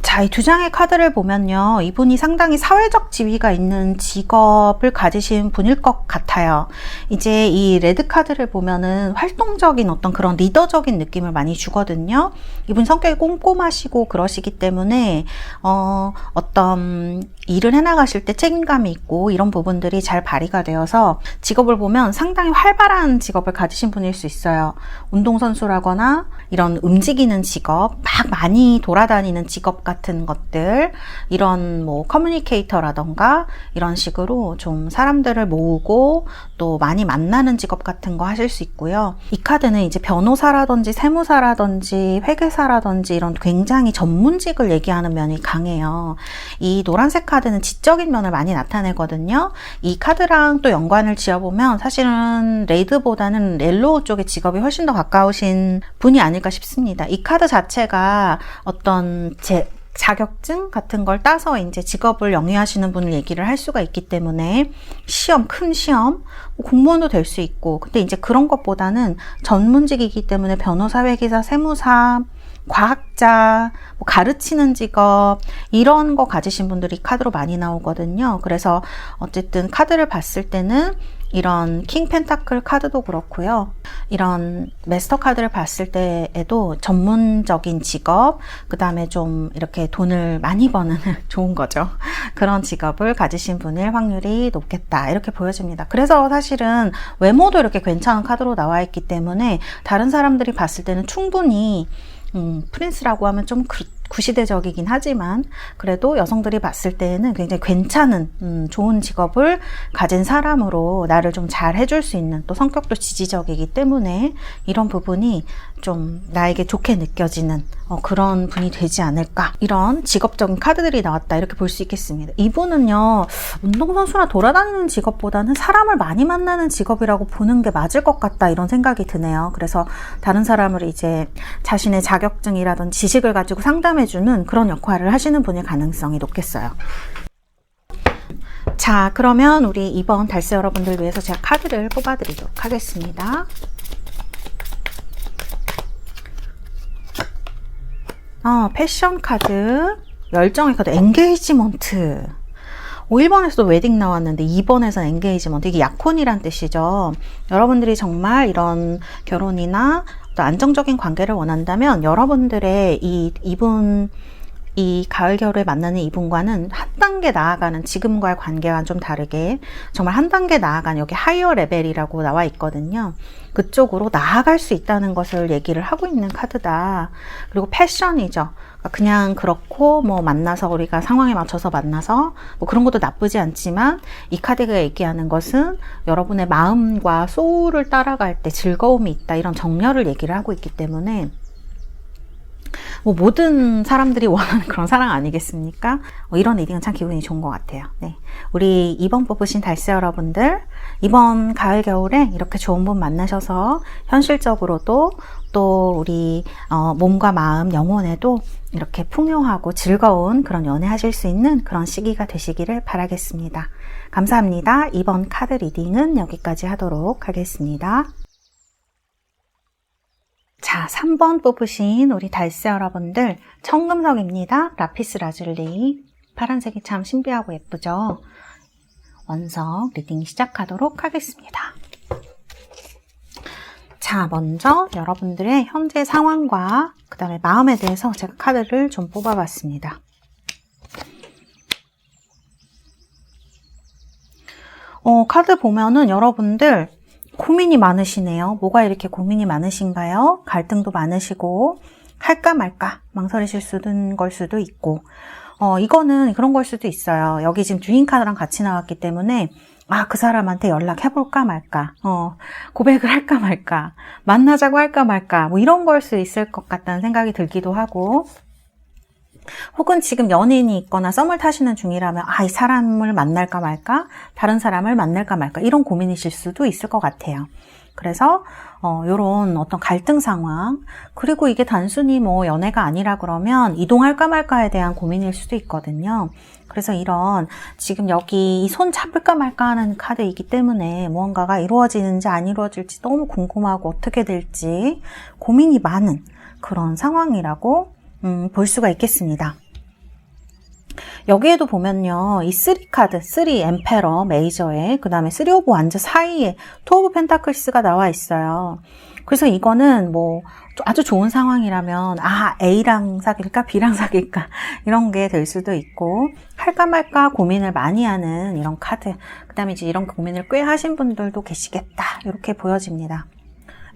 S1: 자, 자, 이 두 장의 카드를 보면요. 이분이 상당히 사회적 지위가 있는 직업을 가지신 분일 것 같아요. 이제 이 레드 카드를 보면은 활동적인 어떤 그런 리더적인 느낌을 많이 주거든요. 이분 성격이 꼼꼼하시고 그러시기 때문에 어떤 일을 해나가실 때 책임감이 있고 이런 부분들이 잘 발휘가 되어서 직업을 보면 상당히 활발한 직업을 가지신 분일 수 있어요. 운동선수라거나 이런 움직이는 직업, 막 많이 돌아다니는 직업 같은 것들, 이런 뭐 커뮤니케이터라던가 이런 식으로 좀 사람들을 모으고 또 많이 만나는 직업 같은 거 하실 수 있고요. 이 카드는 이제 변호사라든지 세무사라든지 회계사라든지 이런 굉장히 전문직을 얘기하는 면이 강해요. 이 노란색 카드는 지적인 면을 많이 나타내거든요. 이 카드랑 또 연관을 지어보면 사실은 레이드보다는 옐로우 쪽의 직업이 훨씬 더 가까우신 분이 아닐까 싶습니다. 이 카드 자체가 어떤 자격증 같은 걸 따서 이제 직업을 영위하시는 분을 얘기를 할 수가 있기 때문에 시험, 큰 시험, 공무원도 될 수 있고, 근데 이제 그런 것보다는 전문직이기 때문에 변호사, 회계사, 세무사, 과학자, 뭐 가르치는 직업, 이런 거 가지신 분들이 카드로 많이 나오거든요. 그래서 어쨌든 카드를 봤을 때는 이런 킹 펜타클 카드도 그렇고요. 이런 마스터 카드를 봤을 때에도 전문적인 직업, 그 다음에 좀 이렇게 돈을 많이 버는 좋은 거죠. 그런 직업을 가지신 분일 확률이 높겠다. 이렇게 보여집니다. 그래서 사실은 외모도 이렇게 괜찮은 카드로 나와 있기 때문에 다른 사람들이 봤을 때는 충분히 프린스라고 하면 좀 구시대적이긴 하지만 그래도 여성들이 봤을 때에는 굉장히 괜찮은 좋은 직업을 가진 사람으로 나를 좀 잘 해줄 수 있는, 또 성격도 지지적이기 때문에 이런 부분이 좀 나에게 좋게 느껴지는 그런 분이 되지 않을까, 이런 직업적인 카드들이 나왔다, 이렇게 볼 수 있겠습니다. 이분은요, 운동선수나 돌아다니는 직업보다는 사람을 많이 만나는 직업이라고 보는 게 맞을 것 같다, 이런 생각이 드네요. 그래서 다른 사람을 이제 자신의 자격증이라든지 지식을 가지고 상담해주는 그런 역할을 하시는 분일 가능성이 높겠어요. 자, 그러면 우리 이번 달세 여러분들 위해서 제가 카드를 뽑아드리도록 하겠습니다. 패션 카드, 열정의 카드, 엔게이지먼트. 1번에서도 웨딩 나왔는데 2번에서는 엔게이지먼트. 이게 약혼이란 뜻이죠. 여러분들이 정말 이런 결혼이나 또 안정적인 관계를 원한다면 여러분들의 이 가을 겨울에 만나는 이분과는 한 단계 나아가는, 지금과의 관계와는 좀 다르게 정말 한 단계 나아가는, 여기 하이어 레벨이라고 나와 있거든요. 그쪽으로 나아갈 수 있다는 것을 얘기를 하고 있는 카드다. 그리고 패션이죠. 그냥 그렇고 뭐 만나서 우리가 상황에 맞춰서 만나서 뭐 그런 것도 나쁘지 않지만, 이 카드가 얘기하는 것은 여러분의 마음과 소울을 따라갈 때 즐거움이 있다, 이런 정열을 얘기를 하고 있기 때문에 뭐 모든 사람들이 원하는 그런 사랑 아니겠습니까? 이런 리딩은 참 기분이 좋은 것 같아요. 네, 우리 2번 뽑으신 달세 여러분들, 이번 가을 겨울에 이렇게 좋은 분 만나셔서 현실적으로도 또 우리 몸과 마음, 영혼에도 이렇게 풍요하고 즐거운 그런 연애하실 수 있는 그런 시기가 되시기를 바라겠습니다. 감사합니다. 이번 카드 리딩은 여기까지 하도록 하겠습니다. 자, 3번 뽑으신 우리 달세 여러분들, 청금석입니다. 라피스 라줄리. 파란색이 참 신비하고 예쁘죠? 원석 리딩 시작하도록 하겠습니다. 자, 먼저 여러분들의 현재 상황과 그 다음에 마음에 대해서 제가 카드를 좀 뽑아봤습니다. 카드 보면은 여러분들 고민이 많으시네요. 뭐가 이렇게 고민이 많으신가요? 갈등도 많으시고, 할까 말까 망설이실 걸 수도 있고, 이거는 그런 걸 수도 있어요. 여기 지금 주인 카드랑 같이 나왔기 때문에 그 사람한테 연락해볼까 말까, 고백을 할까 말까, 만나자고 할까 말까, 뭐 이런 걸 수 있을 것 같다는 생각이 들기도 하고, 혹은 지금 연인이 있거나 썸을 타시는 중이라면 이 사람을 만날까 말까, 다른 사람을 만날까 말까, 이런 고민이실 수도 있을 것 같아요. 그래서 요런 어떤 갈등 상황, 그리고 이게 단순히 뭐 연애가 아니라 그러면 이동할까 말까에 대한 고민일 수도 있거든요. 그래서 이런 지금 여기 손 잡을까 말까 하는 카드이기 때문에 무언가가 이루어지는지 안 이루어질지 너무 궁금하고 어떻게 될지 고민이 많은 그런 상황이라고 볼 수가 있겠습니다. 여기에도 보면요, 이 3카드, 3 엠페러 메이저에, 그 다음에 3 오브 완즈 사이에 2 오브 펜타클스가 나와 있어요. 그래서 이거는 뭐 아주 좋은 상황이라면 A랑 사귈까 B랑 사귈까 이런 게 될 수도 있고, 할까 말까 고민을 많이 하는 이런 카드, 그 다음에 이제 이런 고민을 꽤 하신 분들도 계시겠다, 이렇게 보여집니다.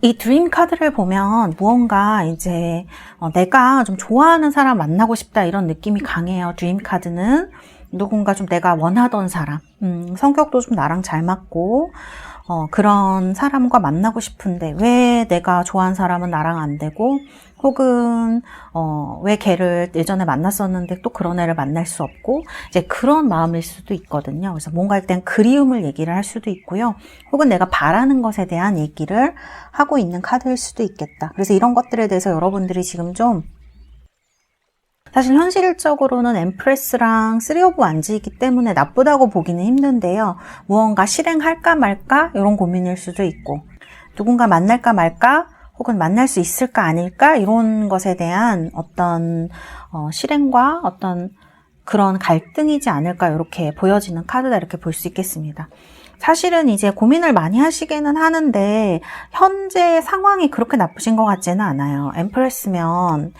S1: 이 드림 카드를 보면 무언가 이제 내가 좀 좋아하는 사람 만나고 싶다, 이런 느낌이 강해요. 드림 카드는 누군가 좀 내가 원하던 사람, 성격도 좀 나랑 잘 맞고 그런 사람과 만나고 싶은데 왜 내가 좋아하는 사람은 나랑 안 되고, 혹은 왜 걔를 예전에 만났었는데 또 그런 애를 만날 수 없고, 이제 그런 마음일 수도 있거든요. 그래서 뭔가 일단 그리움을 얘기를 할 수도 있고요. 혹은 내가 바라는 것에 대한 얘기를 하고 있는 카드일 수도 있겠다. 그래서 이런 것들에 대해서 여러분들이 지금 좀, 사실 현실적으로는 엠프레스랑 3 오브 완즈이기 때문에 나쁘다고 보기는 힘든데요. 무언가 실행할까 말까 이런 고민일 수도 있고, 누군가 만날까 말까, 혹은 만날 수 있을까 아닐까, 이런 것에 대한 어떤 실행과 어떤 그런 갈등이지 않을까, 이렇게 보여지는 카드다, 이렇게 볼 수 있겠습니다. 사실은 이제 고민을 많이 하시기는 하는데 현재 상황이 그렇게 나쁘신 것 같지는 않아요. 엠프레스면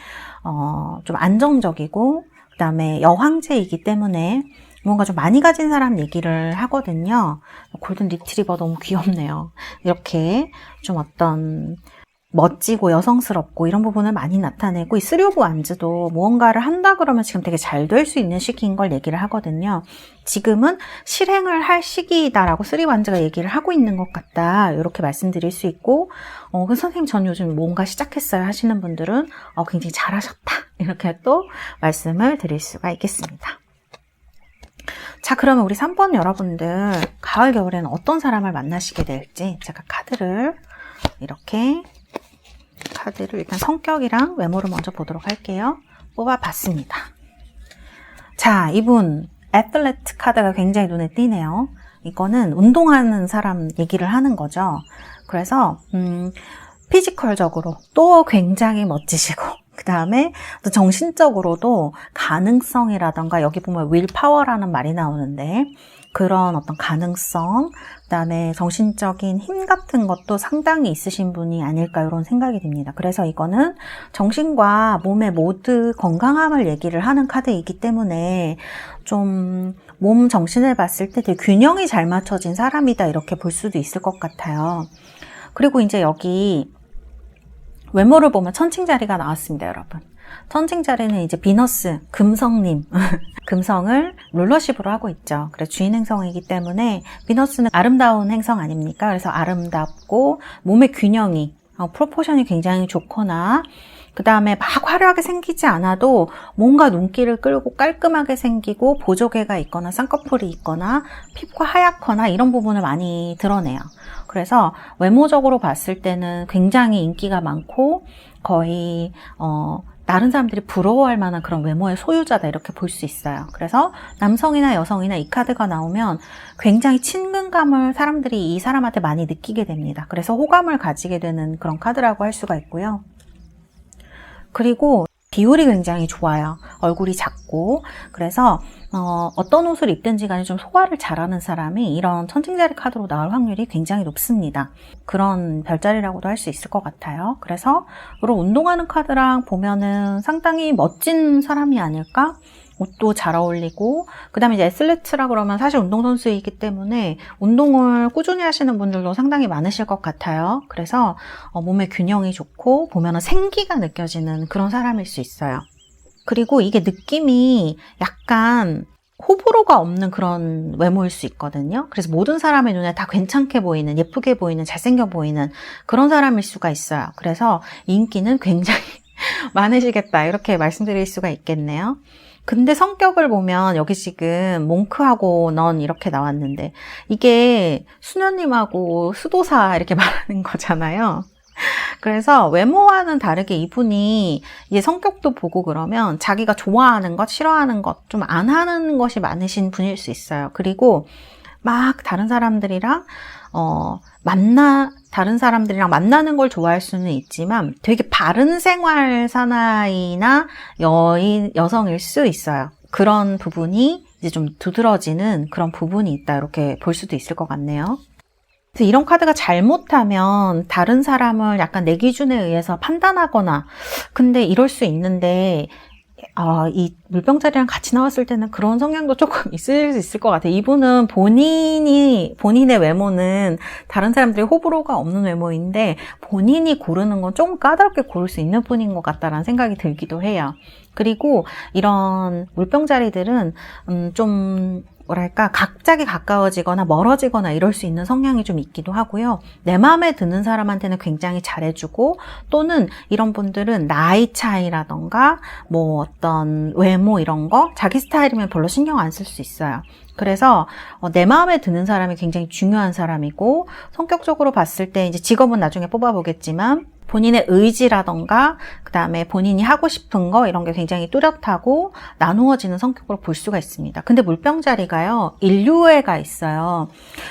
S1: 좀 안정적이고, 그 다음에 여황제이기 때문에 뭔가 좀 많이 가진 사람 얘기를 하거든요. 골든 리트리버 너무 귀엽네요. 이렇게 좀 어떤 멋지고 여성스럽고 이런 부분을 많이 나타내고, 이 3 오브 완즈도 무언가를 한다 그러면 지금 되게 잘 될 수 있는 시기인 걸 얘기를 하거든요. 지금은 실행을 할 시기다라고 3 완즈가 얘기를 하고 있는 것 같다, 이렇게 말씀드릴 수 있고, 그 선생님 전 요즘 뭔가 시작했어요 하시는 분들은 굉장히 잘하셨다, 이렇게 또 말씀을 드릴 수가 있겠습니다. 자, 그러면 우리 3번 여러분들 가을 겨울에는 어떤 사람을 만나시게 될지, 제가 카드를 일단 성격이랑 외모를 먼저 보도록 할게요. 뽑아봤습니다. 자, 이분 애틀레트 카드가 굉장히 눈에 띄네요. 이거는 운동하는 사람 얘기를 하는 거죠. 그래서 피지컬적으로 또 굉장히 멋지시고, 그 다음에 또 정신적으로도 가능성이라던가, 여기 보면 윌파워라는 말이 나오는데 그런 어떤 가능성, 그 다음에 정신적인 힘 같은 것도 상당히 있으신 분이 아닐까, 이런 생각이 듭니다. 그래서 이거는 정신과 몸의 모두 건강함을 얘기를 하는 카드이기 때문에 좀 몸 정신을 봤을 때 되게 균형이 잘 맞춰진 사람이다, 이렇게 볼 수도 있을 것 같아요. 그리고 이제 여기 외모를 보면 천칭자리가 나왔습니다, 여러분. 천칭자리는 이제 비너스, 금성님, 금성을 룰러십으로 하고 있죠. 그래서 주인 행성이기 때문에 비너스는 아름다운 행성 아닙니까? 그래서 아름답고 몸의 균형이, 프로포션이 굉장히 좋거나, 그 다음에 막 화려하게 생기지 않아도 뭔가 눈길을 끌고 깔끔하게 생기고, 보조개가 있거나 쌍꺼풀이 있거나 피부가 하얗거나 이런 부분을 많이 드러내요. 그래서 외모적으로 봤을 때는 굉장히 인기가 많고 거의 다른 사람들이 부러워할 만한 그런 외모의 소유자다, 이렇게 볼 수 있어요. 그래서 남성이나 여성이나 이 카드가 나오면 굉장히 친근감을 사람들이 이 사람한테 많이 느끼게 됩니다. 그래서 호감을 가지게 되는 그런 카드라고 할 수가 있고요. 그리고 비율이 굉장히 좋아요. 얼굴이 작고, 그래서 어떤 옷을 입든지 간에 좀 소화를 잘하는 사람이 이런 천칭자리 카드로 나올 확률이 굉장히 높습니다. 그런 별자리라고도 할 수 있을 것 같아요. 그래서 이런 운동하는 카드랑 보면은 상당히 멋진 사람이 아닐까? 옷도 잘 어울리고, 그 다음에 이제 애슬레트라 그러면 사실 운동선수이기 때문에 운동을 꾸준히 하시는 분들도 상당히 많으실 것 같아요. 그래서 몸의 균형이 좋고 보면은 생기가 느껴지는 그런 사람일 수 있어요. 그리고 이게 느낌이 약간 호불호가 없는 그런 외모일 수 있거든요. 그래서 모든 사람의 눈에 다 괜찮게 보이는, 예쁘게 보이는, 잘생겨 보이는 그런 사람일 수가 있어요. 그래서 인기는 굉장히 많으시겠다, 이렇게 말씀드릴 수가 있겠네요. 근데 성격을 보면 여기 지금 몽크하고 넌 이렇게 나왔는데 이게 수녀님하고 수도사 이렇게 말하는 거잖아요. 그래서 외모와는 다르게 이분이 이제 성격도 보고 그러면 자기가 좋아하는 것, 싫어하는 것 좀 안 하는 것이 많으신 분일 수 있어요. 그리고 막 다른 사람들이랑 만나는 걸 좋아할 수는 있지만 되게 바른 생활 사나이나 여성일 수 있어요. 그런 부분이 이제 좀 두드러지는 그런 부분이 있다. 이렇게 볼 수도 있을 것 같네요. 그래서 이런 카드가 잘못하면 다른 사람을 약간 내 기준에 의해서 판단하거나, 근데 이럴 수 있는데, 이 물병자리랑 같이 나왔을 때는 그런 성향도 조금 있을 수 있을 것 같아요. 이분은 본인의 외모는 다른 사람들이 호불호가 없는 외모인데, 본인이 고르는 건 조금 까다롭게 고를 수 있는 분인 것 같다라는 생각이 들기도 해요. 그리고 이런 물병자리들은, 좀, 뭐랄까, 갑자기 가까워지거나 멀어지거나 이럴 수 있는 성향이 좀 있기도 하고요. 내 마음에 드는 사람한테는 굉장히 잘해주고, 또는 이런 분들은 나이 차이라던가 뭐 어떤 외모 이런 거 자기 스타일이면 별로 신경 안 쓸 수 있어요. 그래서 내 마음에 드는 사람이 굉장히 중요한 사람이고, 성격적으로 봤을 때 이제 직업은 나중에 뽑아보겠지만 본인의 의지라던가 그 다음에 본인이 하고 싶은 거 이런 게 굉장히 뚜렷하고 나누어지는 성격으로 볼 수가 있습니다. 근데 물병자리가요, 인류애가 있어요.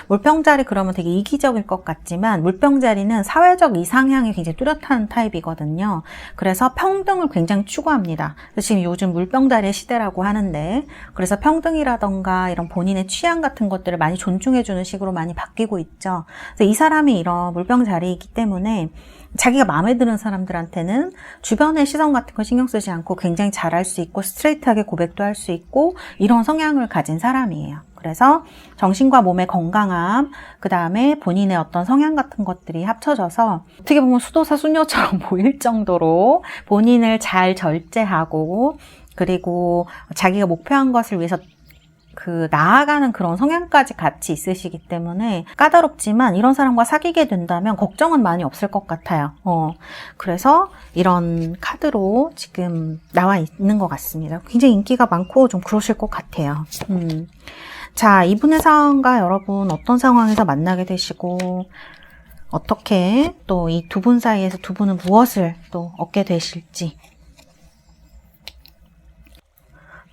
S1: 물병자리 그러면 되게 이기적일 것 같지만 물병자리는 사회적 이상향이 굉장히 뚜렷한 타입이거든요. 그래서 평등을 굉장히 추구합니다. 그래서 지금 요즘 물병자리의 시대라고 하는데, 그래서 평등이라던가 이런 본인의 취향 같은 것들을 많이 존중해주는 식으로 많이 바뀌고 있죠. 그래서 이 사람이 이런 물병자리이기 때문에 자기가 마음에 드는 사람들한테는 주변의 시선 같은 거 신경 쓰지 않고 굉장히 잘할 수 있고 스트레이트하게 고백도 할 수 있고 이런 성향을 가진 사람이에요. 그래서 정신과 몸의 건강함, 그 다음에 본인의 어떤 성향 같은 것들이 합쳐져서 어떻게 보면 수도사 수녀처럼 보일 정도로 본인을 잘 절제하고, 그리고 자기가 목표한 것을 위해서 나아가는 그런 성향까지 같이 있으시기 때문에 까다롭지만 이런 사람과 사귀게 된다면 걱정은 많이 없을 것 같아요. 그래서 이런 카드로 지금 나와 있는 것 같습니다. 굉장히 인기가 많고 좀 그러실 것 같아요. 자, 이분의 상황과 여러분 어떤 상황에서 만나게 되시고 어떻게 또 이 두 분 사이에서 두 분은 무엇을 또 얻게 되실지.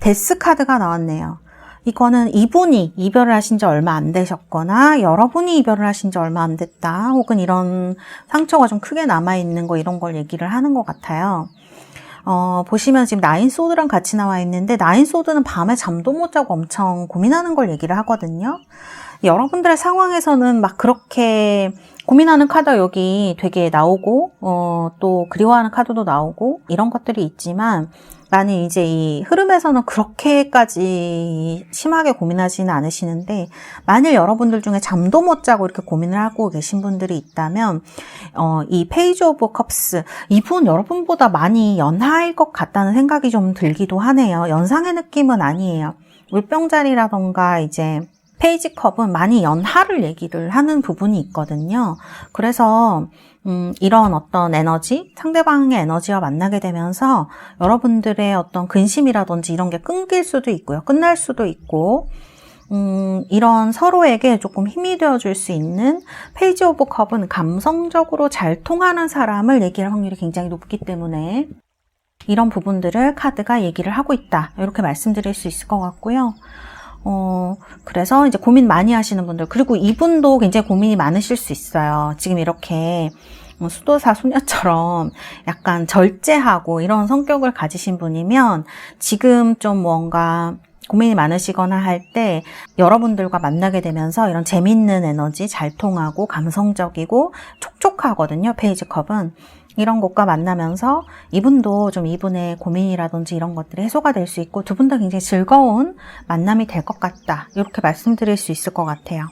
S1: 데스 카드가 나왔네요. 이거는 이분이 이별을 하신 지 얼마 안 되셨거나 여러분이 이별을 하신 지 얼마 안 됐다, 혹은 이런 상처가 좀 크게 남아있는 거, 이런 걸 얘기를 하는 것 같아요. 보시면 지금 나인 소드랑 같이 나와 있는데, 나인 소드는 밤에 잠도 못 자고 엄청 고민하는 걸 얘기를 하거든요. 여러분들의 상황에서는 막 그렇게 고민하는 카드 여기 되게 나오고, 또 그리워하는 카드도 나오고 이런 것들이 있지만, 나는 이제 이 흐름에서는 그렇게까지 심하게 고민하지는 않으시는데, 만일 여러분들 중에 잠도 못 자고 이렇게 고민을 하고 계신 분들이 있다면, 이 페이지 오브 컵스, 이분 여러분보다 많이 연하일 것 같다는 생각이 좀 들기도 하네요. 연상의 느낌은 아니에요. 물병자리라던가 이제 페이지 컵은 많이 연하를 얘기를 하는 부분이 있거든요. 그래서 이런 어떤 에너지, 상대방의 에너지와 만나게 되면서 여러분들의 어떤 근심이라든지 이런 게 끊길 수도 있고요. 끝날 수도 있고, 이런 서로에게 조금 힘이 되어줄 수 있는, 페이지 오브 컵은 감성적으로 잘 통하는 사람을 얘기할 확률이 굉장히 높기 때문에 이런 부분들을 카드가 얘기를 하고 있다, 이렇게 말씀드릴 수 있을 것 같고요. 그래서 이제 고민 많이 하시는 분들, 그리고 이분도 굉장히 고민이 많으실 수 있어요. 지금 이렇게 수도사 수녀처럼 약간 절제하고 이런 성격을 가지신 분이면 지금 좀 뭔가 고민이 많으시거나 할 때 여러분들과 만나게 되면서 이런 재밌는 에너지, 잘 통하고 감성적이고 촉촉하거든요, 페이지 컵은. 이런 것과 만나면서 이분도 좀 이분의 고민이라든지 이런 것들이 해소가 될 수 있고 두 분 다 굉장히 즐거운 만남이 될 것 같다, 이렇게 말씀드릴 수 있을 것 같아요.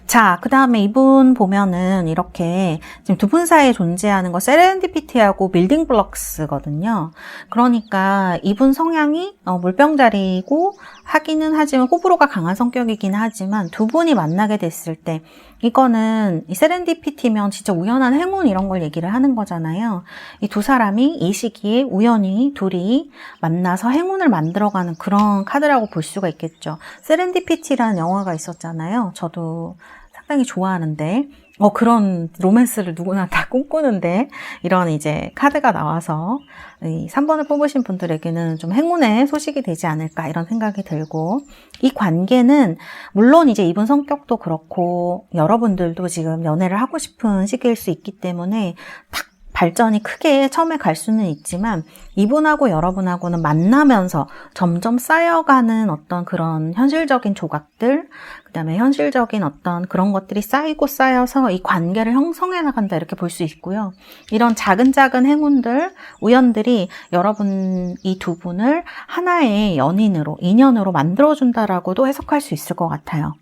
S1: 자, 그 다음에 이분 보면은 이렇게 지금 두 분 사이에 존재하는 거 세렌디피티하고 빌딩 블럭스거든요. 그러니까 이분 성향이 물병자리고 하기는 하지만 호불호가 강한 성격이긴 하지만 두 분이 만나게 됐을 때 이거는 이 세렌디피티면 진짜 우연한 행운 이런 걸 얘기를 하는 거잖아요. 이 두 사람이 이 시기에 우연히 둘이 만나서 행운을 만들어가는 그런 카드라고 볼 수가 있겠죠. 세렌디피티라는 영화가 있었잖아요. 저도 상당히 좋아하는데, 그런 로맨스를 누구나 다 꿈꾸는데, 이런 이제 카드가 나와서 이 3번을 뽑으신 분들에게는 좀 행운의 소식이 되지 않을까, 이런 생각이 들고, 이 관계는 물론 이제 이분 성격도 그렇고 여러분들도 지금 연애를 하고 싶은 시기일 수 있기 때문에 딱 발전이 크게 처음에 갈 수는 있지만 이분하고 여러분하고는 만나면서 점점 쌓여가는 어떤 그런 현실적인 조각들, 그 다음에 현실적인 어떤 그런 것들이 쌓이고 쌓여서 이 관계를 형성해 나간다 이렇게 볼 수 있고요. 이런 작은 행운들, 우연들이 여러분 이 두 분을 하나의 연인으로, 인연으로 만들어준다라고도 해석할 수 있을 것 같아요.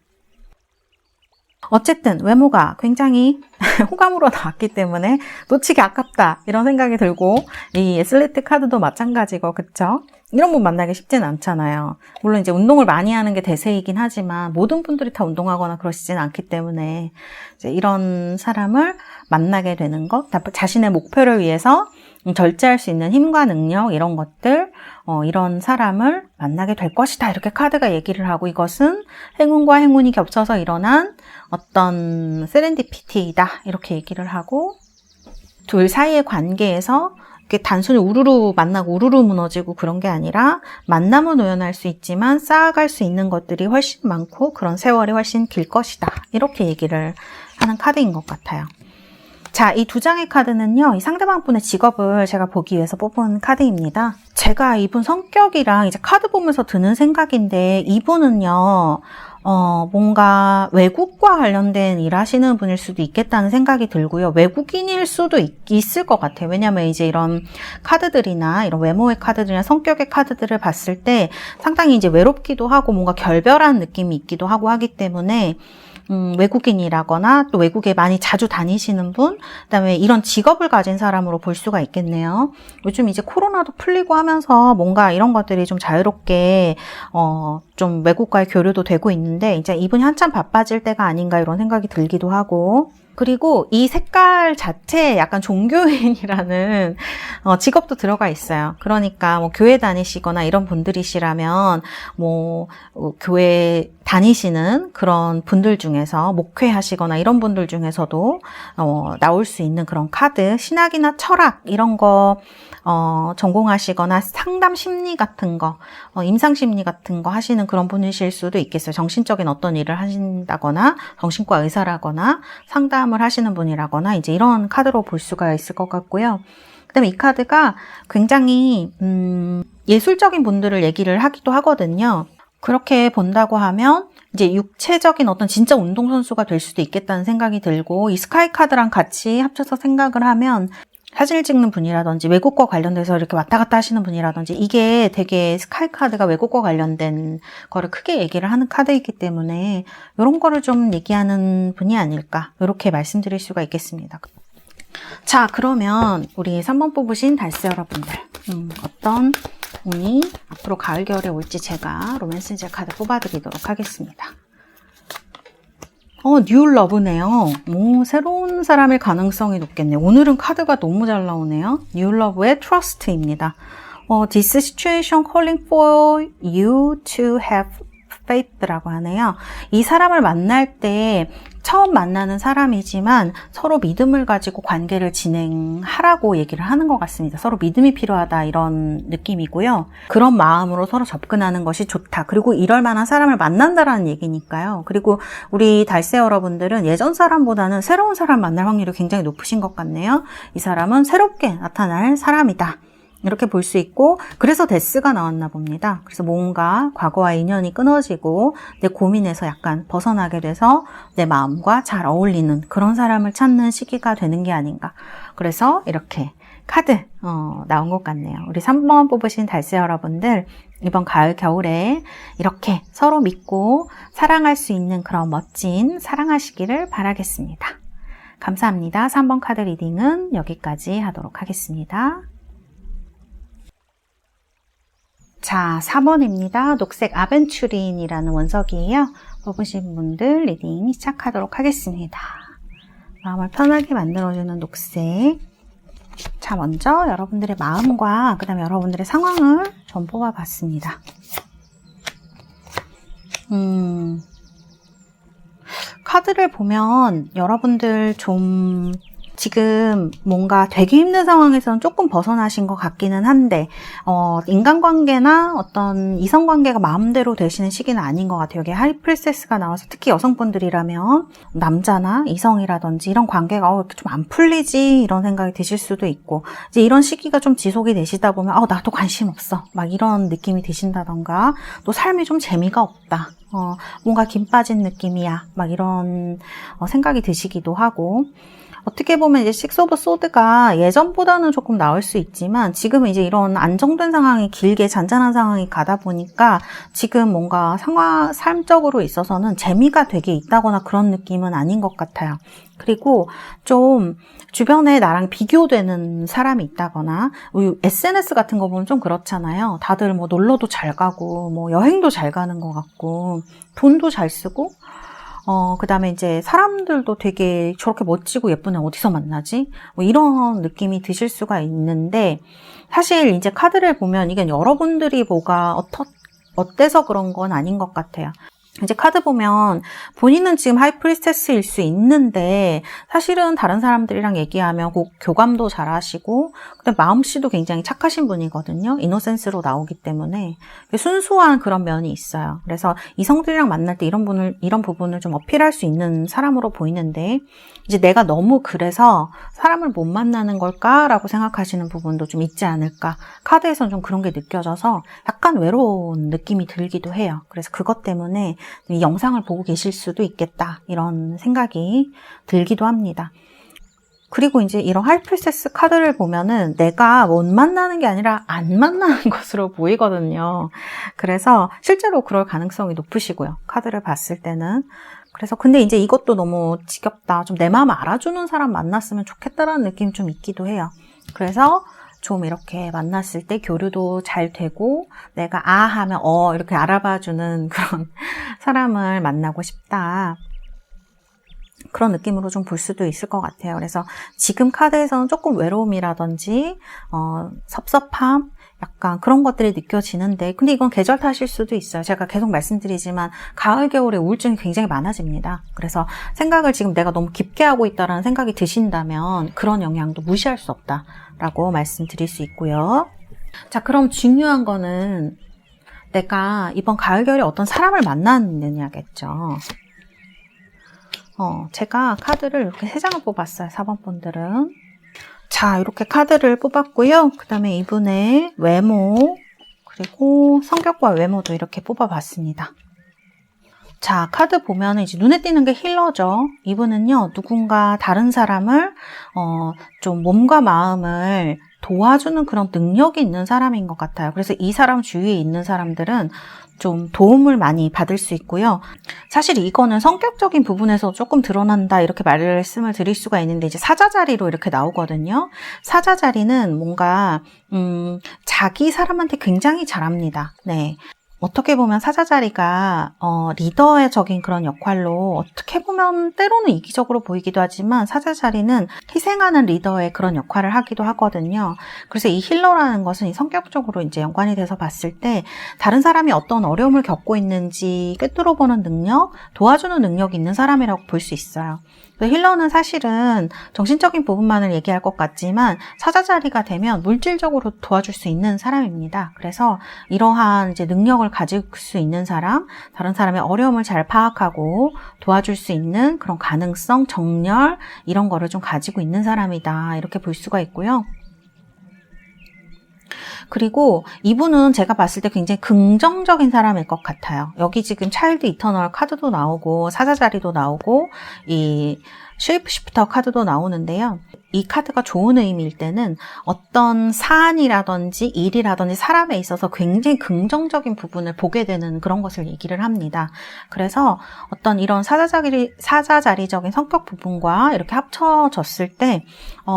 S1: 어쨌든 외모가 굉장히 호감으로 나왔기 때문에 놓치기 아깝다 이런 생각이 들고, 이 슬리트 카드도 마찬가지고, 그쵸? 이런 분 만나기 쉽진 않잖아요. 물론 이제 운동을 많이 하는 게 대세이긴 하지만 모든 분들이 다 운동하거나 그러시진 않기 때문에 이제 이런 사람을 만나게 되는 것, 자신의 목표를 위해서 절제할 수 있는 힘과 능력, 이런 것들, 이런 사람을 만나게 될 것이다 이렇게 카드가 얘기를 하고, 이것은 행운과 행운이 겹쳐서 일어난 어떤 세렌디피티이다 이렇게 얘기를 하고, 둘 사이의 관계에서 이게 단순히 우르르 만나고 우르르 무너지고 그런 게 아니라 만남은 우연할 수 있지만 쌓아갈 수 있는 것들이 훨씬 많고 그런 세월이 훨씬 길 것이다 이렇게 얘기를 하는 카드인 것 같아요. 자, 이 두 장의 카드는요, 이 상대방 분의 직업을 제가 보기 위해서 뽑은 카드입니다. 제가 이분 성격이랑 이제 카드 보면서 드는 생각인데, 이분은요, 뭔가 외국과 관련된 일 하시는 분일 수도 있겠다는 생각이 들고요. 외국인일 수도 있을 것 같아요. 왜냐면 이제 이런 카드들이나 이런 외모의 카드들이나 성격의 카드들을 봤을 때 상당히 이제 외롭기도 하고 뭔가 결별한 느낌이 있기도 하고 하기 때문에 외국인이라거나 또 외국에 많이 자주 다니시는 분, 그다음에 이런 직업을 가진 사람으로 볼 수가 있겠네요. 요즘 이제 코로나도 풀리고 하면서 뭔가 이런 것들이 좀 자유롭게 좀 외국과의 교류도 되고 있는데, 이제 이분이 한참 바빠질 때가 아닌가 이런 생각이 들기도 하고, 그리고 이 색깔 자체에 약간 종교인이라는 직업도 들어가 있어요. 그러니까 뭐 교회 다니시거나 이런 분들이시라면 뭐 교회 다니시는 그런 분들 중에서, 목회하시거나 이런 분들 중에서도 나올 수 있는 그런 카드, 신학이나 철학 이런 거 전공하시거나 상담 심리 같은 거, 임상 심리 같은 거 하시는 그런 분이실 수도 있겠어요. 정신적인 어떤 일을 하신다거나, 정신과 의사라거나, 상담을 하시는 분이라거나, 이제 이런 카드로 볼 수가 있을 것 같고요. 그다음에 이 카드가 굉장히 예술적인 분들을 얘기를 하기도 하거든요. 그렇게 본다고 하면 이제 육체적인 어떤 진짜 운동선수가 될 수도 있겠다는 생각이 들고, 이 스카이 카드랑 같이 합쳐서 생각을 하면 사진을 찍는 분이라든지 외국과 관련돼서 이렇게 왔다 갔다 하시는 분이라든지, 이게 되게 스카이 카드가 외국과 관련된 거를 크게 얘기를 하는 카드이기 때문에 이런 거를 좀 얘기하는 분이 아닐까 이렇게 말씀드릴 수가 있겠습니다. 자, 그러면 우리 3번 뽑으신 달스 여러분들, 어떤 운이 앞으로 가을 겨울에 올지 제가 로맨스제 카드 뽑아드리도록 하겠습니다. 뉴 러브네요. 새로운 사람일 가능성이 높겠네요. 오늘은 카드가 너무 잘 나오네요. 뉴 러브의 트러스트입니다. This situation calling for you to have faith라고 하네요. 이 사람을 만날 때 처음 만나는 사람이지만 서로 믿음을 가지고 관계를 진행하라고 얘기를 하는 것 같습니다. 서로 믿음이 필요하다 이런 느낌이고요. 그런 마음으로 서로 접근하는 것이 좋다. 그리고 이럴 만한 사람을 만난다라는 얘기니까요. 그리고 우리 달세 여러분들은 예전 사람보다는 새로운 사람 만날 확률이 굉장히 높으신 것 같네요. 이 사람은 새롭게 나타날 사람이다. 이렇게 볼 수 있고, 그래서 데스가 나왔나 봅니다. 그래서 뭔가 과거와 인연이 끊어지고 내 고민에서 약간 벗어나게 돼서 내 마음과 잘 어울리는 그런 사람을 찾는 시기가 되는 게 아닌가. 그래서 이렇게 카드 나온 것 같네요. 우리 3번 뽑으신 달세 여러분들, 이번 가을 겨울에 이렇게 서로 믿고 사랑할 수 있는 그런 멋진 사랑하시기를 바라겠습니다. 감사합니다. 3번 카드 리딩은 여기까지 하도록 하겠습니다. 자, 4번입니다. 녹색 아벤추린이라는 원석이에요. 뽑으신 분들 리딩 시작하도록 하겠습니다. 마음을 편하게 만들어주는 녹색. 자, 먼저 여러분들의 마음과 그 다음에 여러분들의 상황을 좀 뽑아봤습니다. 카드를 보면 여러분들 좀 지금 뭔가 되게 힘든 상황에서는 조금 벗어나신 것 같기는 한데 인간관계나 어떤 이성관계가 마음대로 되시는 시기는 아닌 것 같아요. 여기 하이프리세스가 나와서 특히 여성분들이라면 남자나 이성이라든지 이런 관계가 이렇게 좀 안 풀리지 이런 생각이 드실 수도 있고, 이제 이런 시기가 좀 지속이 되시다 보면 나도 관심 없어 막 이런 느낌이 드신다던가, 또 삶이 좀 재미가 없다, 뭔가 김 빠진 느낌이야 막 이런 생각이 드시기도 하고, 어떻게 보면 이제 식스 오브 소드가 예전보다는 조금 나을 수 있지만 지금은 이제 이런 안정된 상황이 길게 잔잔한 상황이 가다 보니까 지금 뭔가 삶적으로 있어서는 재미가 되게 있다거나 그런 느낌은 아닌 것 같아요. 그리고 좀 주변에 나랑 비교되는 사람이 있다거나, SNS 같은 거 보면 좀 그렇잖아요. 다들 뭐 놀러도 잘 가고 뭐 여행도 잘 가는 것 같고 돈도 잘 쓰고, 그 다음에 이제 사람들도 되게 저렇게 멋지고 예쁜 애 어디서 만나지? 뭐 이런 느낌이 드실 수가 있는데, 사실 이제 카드를 보면 이게 여러분들이 뭐가 어때서 그런 건 아닌 것 같아요. 이제 카드 보면 본인은 지금 하이프리스테스일 수 있는데 사실은 다른 사람들이랑 얘기하면 교감도 잘 하시고, 근데 마음씨도 굉장히 착하신 분이거든요. 이노센스로 나오기 때문에 순수한 그런 면이 있어요. 그래서 이성들이랑 만날 때 이런 부분을 좀 어필할 수 있는 사람으로 보이는데, 이제 내가 너무 그래서 사람을 못 만나는 걸까라고 생각하시는 부분도 좀 있지 않을까. 카드에서는 좀 그런 게 느껴져서 약간 외로운 느낌이 들기도 해요. 그래서 그것 때문에 이 영상을 보고 계실 수도 있겠다 이런 생각이 들기도 합니다. 그리고 이제 이런 하이프리세스 카드를 보면은 내가 못 만나는 게 아니라 안 만나는 것으로 보이거든요. 그래서 실제로 그럴 가능성이 높으시고요, 카드를 봤을 때는. 그래서 근데 이제 이것도 너무 지겹다, 좀 내 마음 알아주는 사람 만났으면 좋겠다라는 느낌이 좀 있기도 해요. 그래서 좀 이렇게 만났을 때 교류도 잘 되고 내가 하면 이렇게 알아봐주는 그런 사람을 만나고 싶다, 그런 느낌으로 좀 볼 수도 있을 것 같아요. 그래서 지금 카드에서는 조금 외로움이라든지 섭섭함, 약간 그런 것들이 느껴지는데, 근데 이건 계절 탓일 수도 있어요. 제가 계속 말씀드리지만 가을, 겨울에 우울증이 굉장히 많아집니다. 그래서 생각을 지금 내가 너무 깊게 하고 있다는 생각이 드신다면 그런 영향도 무시할 수 없다라고 말씀드릴 수 있고요. 자, 그럼 중요한 거는 내가 이번 가을, 겨울에 어떤 사람을 만났느냐겠죠. 제가 카드를 이렇게 3장을 뽑았어요. 4번 분들은. 자, 이렇게 카드를 뽑았고요. 그 다음에 이분의 외모, 그리고 성격과 외모도 이렇게 뽑아봤습니다. 자, 카드 보면 이제 눈에 띄는 게 힐러죠. 이분은요, 누군가 다른 사람을 좀 몸과 마음을 도와주는 그런 능력이 있는 사람인 것 같아요. 그래서 이 사람 주위에 있는 사람들은 좀 도움을 많이 받을 수 있고요. 사실 이거는 성격적인 부분에서 조금 드러난다 이렇게 말씀을 드릴 수가 있는데, 이제 사자 자리로 이렇게 나오거든요. 사자 자리는 뭔가 자기 사람한테 굉장히 잘합니다. 네. 어떻게 보면 사자 자리가 리더적인 그런 역할로, 어떻게 보면 때로는 이기적으로 보이기도 하지만 사자 자리는 희생하는 리더의 그런 역할을 하기도 하거든요. 그래서 이 힐러라는 것은 이 성격적으로 이제 연관이 돼서 봤을 때 다른 사람이 어떤 어려움을 겪고 있는지 꿰뚫어보는 능력, 도와주는 능력이 있는 사람이라고 볼 수 있어요. 힐러는 사실은 정신적인 부분만을 얘기할 것 같지만 사자 자리가 되면 물질적으로 도와줄 수 있는 사람입니다. 그래서 이러한 이제 능력을 가질 수 있는 사람, 다른 사람의 어려움을 잘 파악하고 도와줄 수 있는 그런 가능성, 정열, 이런 거를 좀 가지고 있는 사람이다, 이렇게 볼 수가 있고요. 그리고 이분은 제가 봤을 때 굉장히 긍정적인 사람일 것 같아요. 여기 지금 차일드 이터널 카드도 나오고 사자 자리도 나오고 이 쉐이프시프터 카드도 나오는데요. 이 카드가 좋은 의미일 때는 어떤 사안이라든지 일이라든지 사람에 있어서 굉장히 긍정적인 부분을 보게 되는 그런 것을 얘기를 합니다. 그래서 어떤 이런 사자자리적인 성격 부분과 이렇게 합쳐졌을 때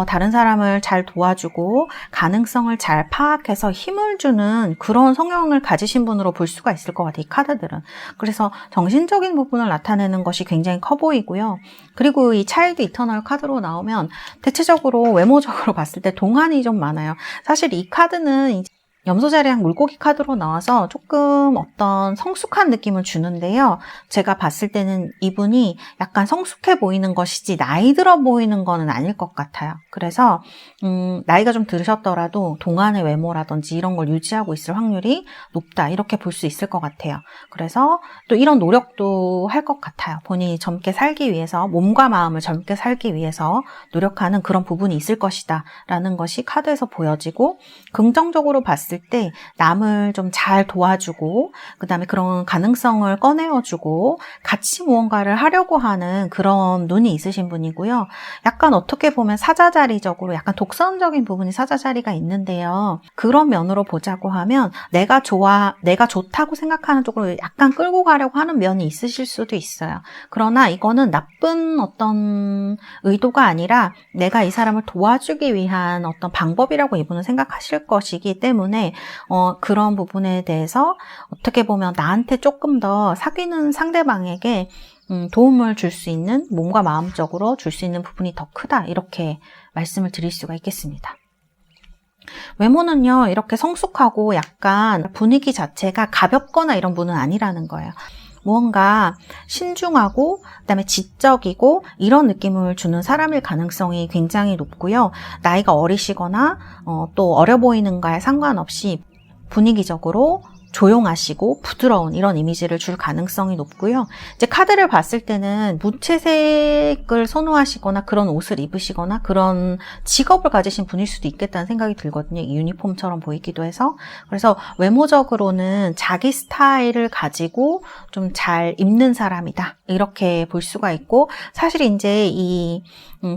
S1: 다른 사람을 잘 도와주고 가능성을 잘 파악해서 힘을 주는 그런 성향을 가지신 분으로 볼 수가 있을 것 같아요, 이 카드들은. 그래서 정신적인 부분을 나타내는 것이 굉장히 커 보이고요. 그리고 이 차일드 이터널 카드로 나오면 대체적으로 외모적으로 봤을 때 동안이 좀 많아요. 사실 이 카드는 염소자리랑 물고기 카드로 나와서 조금 어떤 성숙한 느낌을 주는데요. 제가 봤을 때는 이분이 약간 성숙해 보이는 것이지 나이 들어 보이는 거는 아닐 것 같아요. 그래서 나이가 좀 들으셨더라도 동안의 외모라든지 이런 걸 유지하고 있을 확률이 높다, 이렇게 볼 수 있을 것 같아요. 그래서 또 이런 노력도 할 것 같아요. 본인이 젊게 살기 위해서, 몸과 마음을 젊게 살기 위해서 노력하는 그런 부분이 있을 것이다 라는 것이 카드에서 보여지고, 긍정적으로 봤을 때 남을 좀 잘 도와주고, 그 다음에 그런 가능성을 꺼내어주고 같이 무언가를 하려고 하는 그런 눈이 있으신 분이고요. 약간 어떻게 보면 사자자리적으로 약간 독선적인 부분이 사자자리가 있는데요. 그런 면으로 보자고 하면 내가 좋다고 생각하는 쪽으로 약간 끌고 가려고 하는 면이 있으실 수도 있어요. 그러나 이거는 나쁜 어떤 의도가 아니라 내가 이 사람을 도와주기 위한 어떤 방법이라고 이분은 생각하실 것이기 때문에 그런 부분에 대해서 어떻게 보면 나한테 조금 더 사귀는 상대방에게 도움을 줄 수 있는, 몸과 마음적으로 줄 수 있는 부분이 더 크다, 이렇게 말씀을 드릴 수가 있겠습니다. 외모는요, 이렇게 성숙하고 약간 분위기 자체가 가볍거나 이런 분은 아니라는 거예요. 무언가 신중하고 그다음에 지적이고 이런 느낌을 주는 사람일 가능성이 굉장히 높고요. 나이가 어리시거나 또 어려 보이는가에 상관없이 분위기적으로 조용하시고 부드러운 이런 이미지를 줄 가능성이 높고요. 이제 카드를 봤을 때는 무채색을 선호하시거나 그런 옷을 입으시거나 그런 직업을 가지신 분일 수도 있겠다는 생각이 들거든요. 이 유니폼처럼 보이기도 해서. 그래서 외모적으로는 자기 스타일을 가지고 좀 잘 입는 사람이다, 이렇게 볼 수가 있고, 사실 이제 이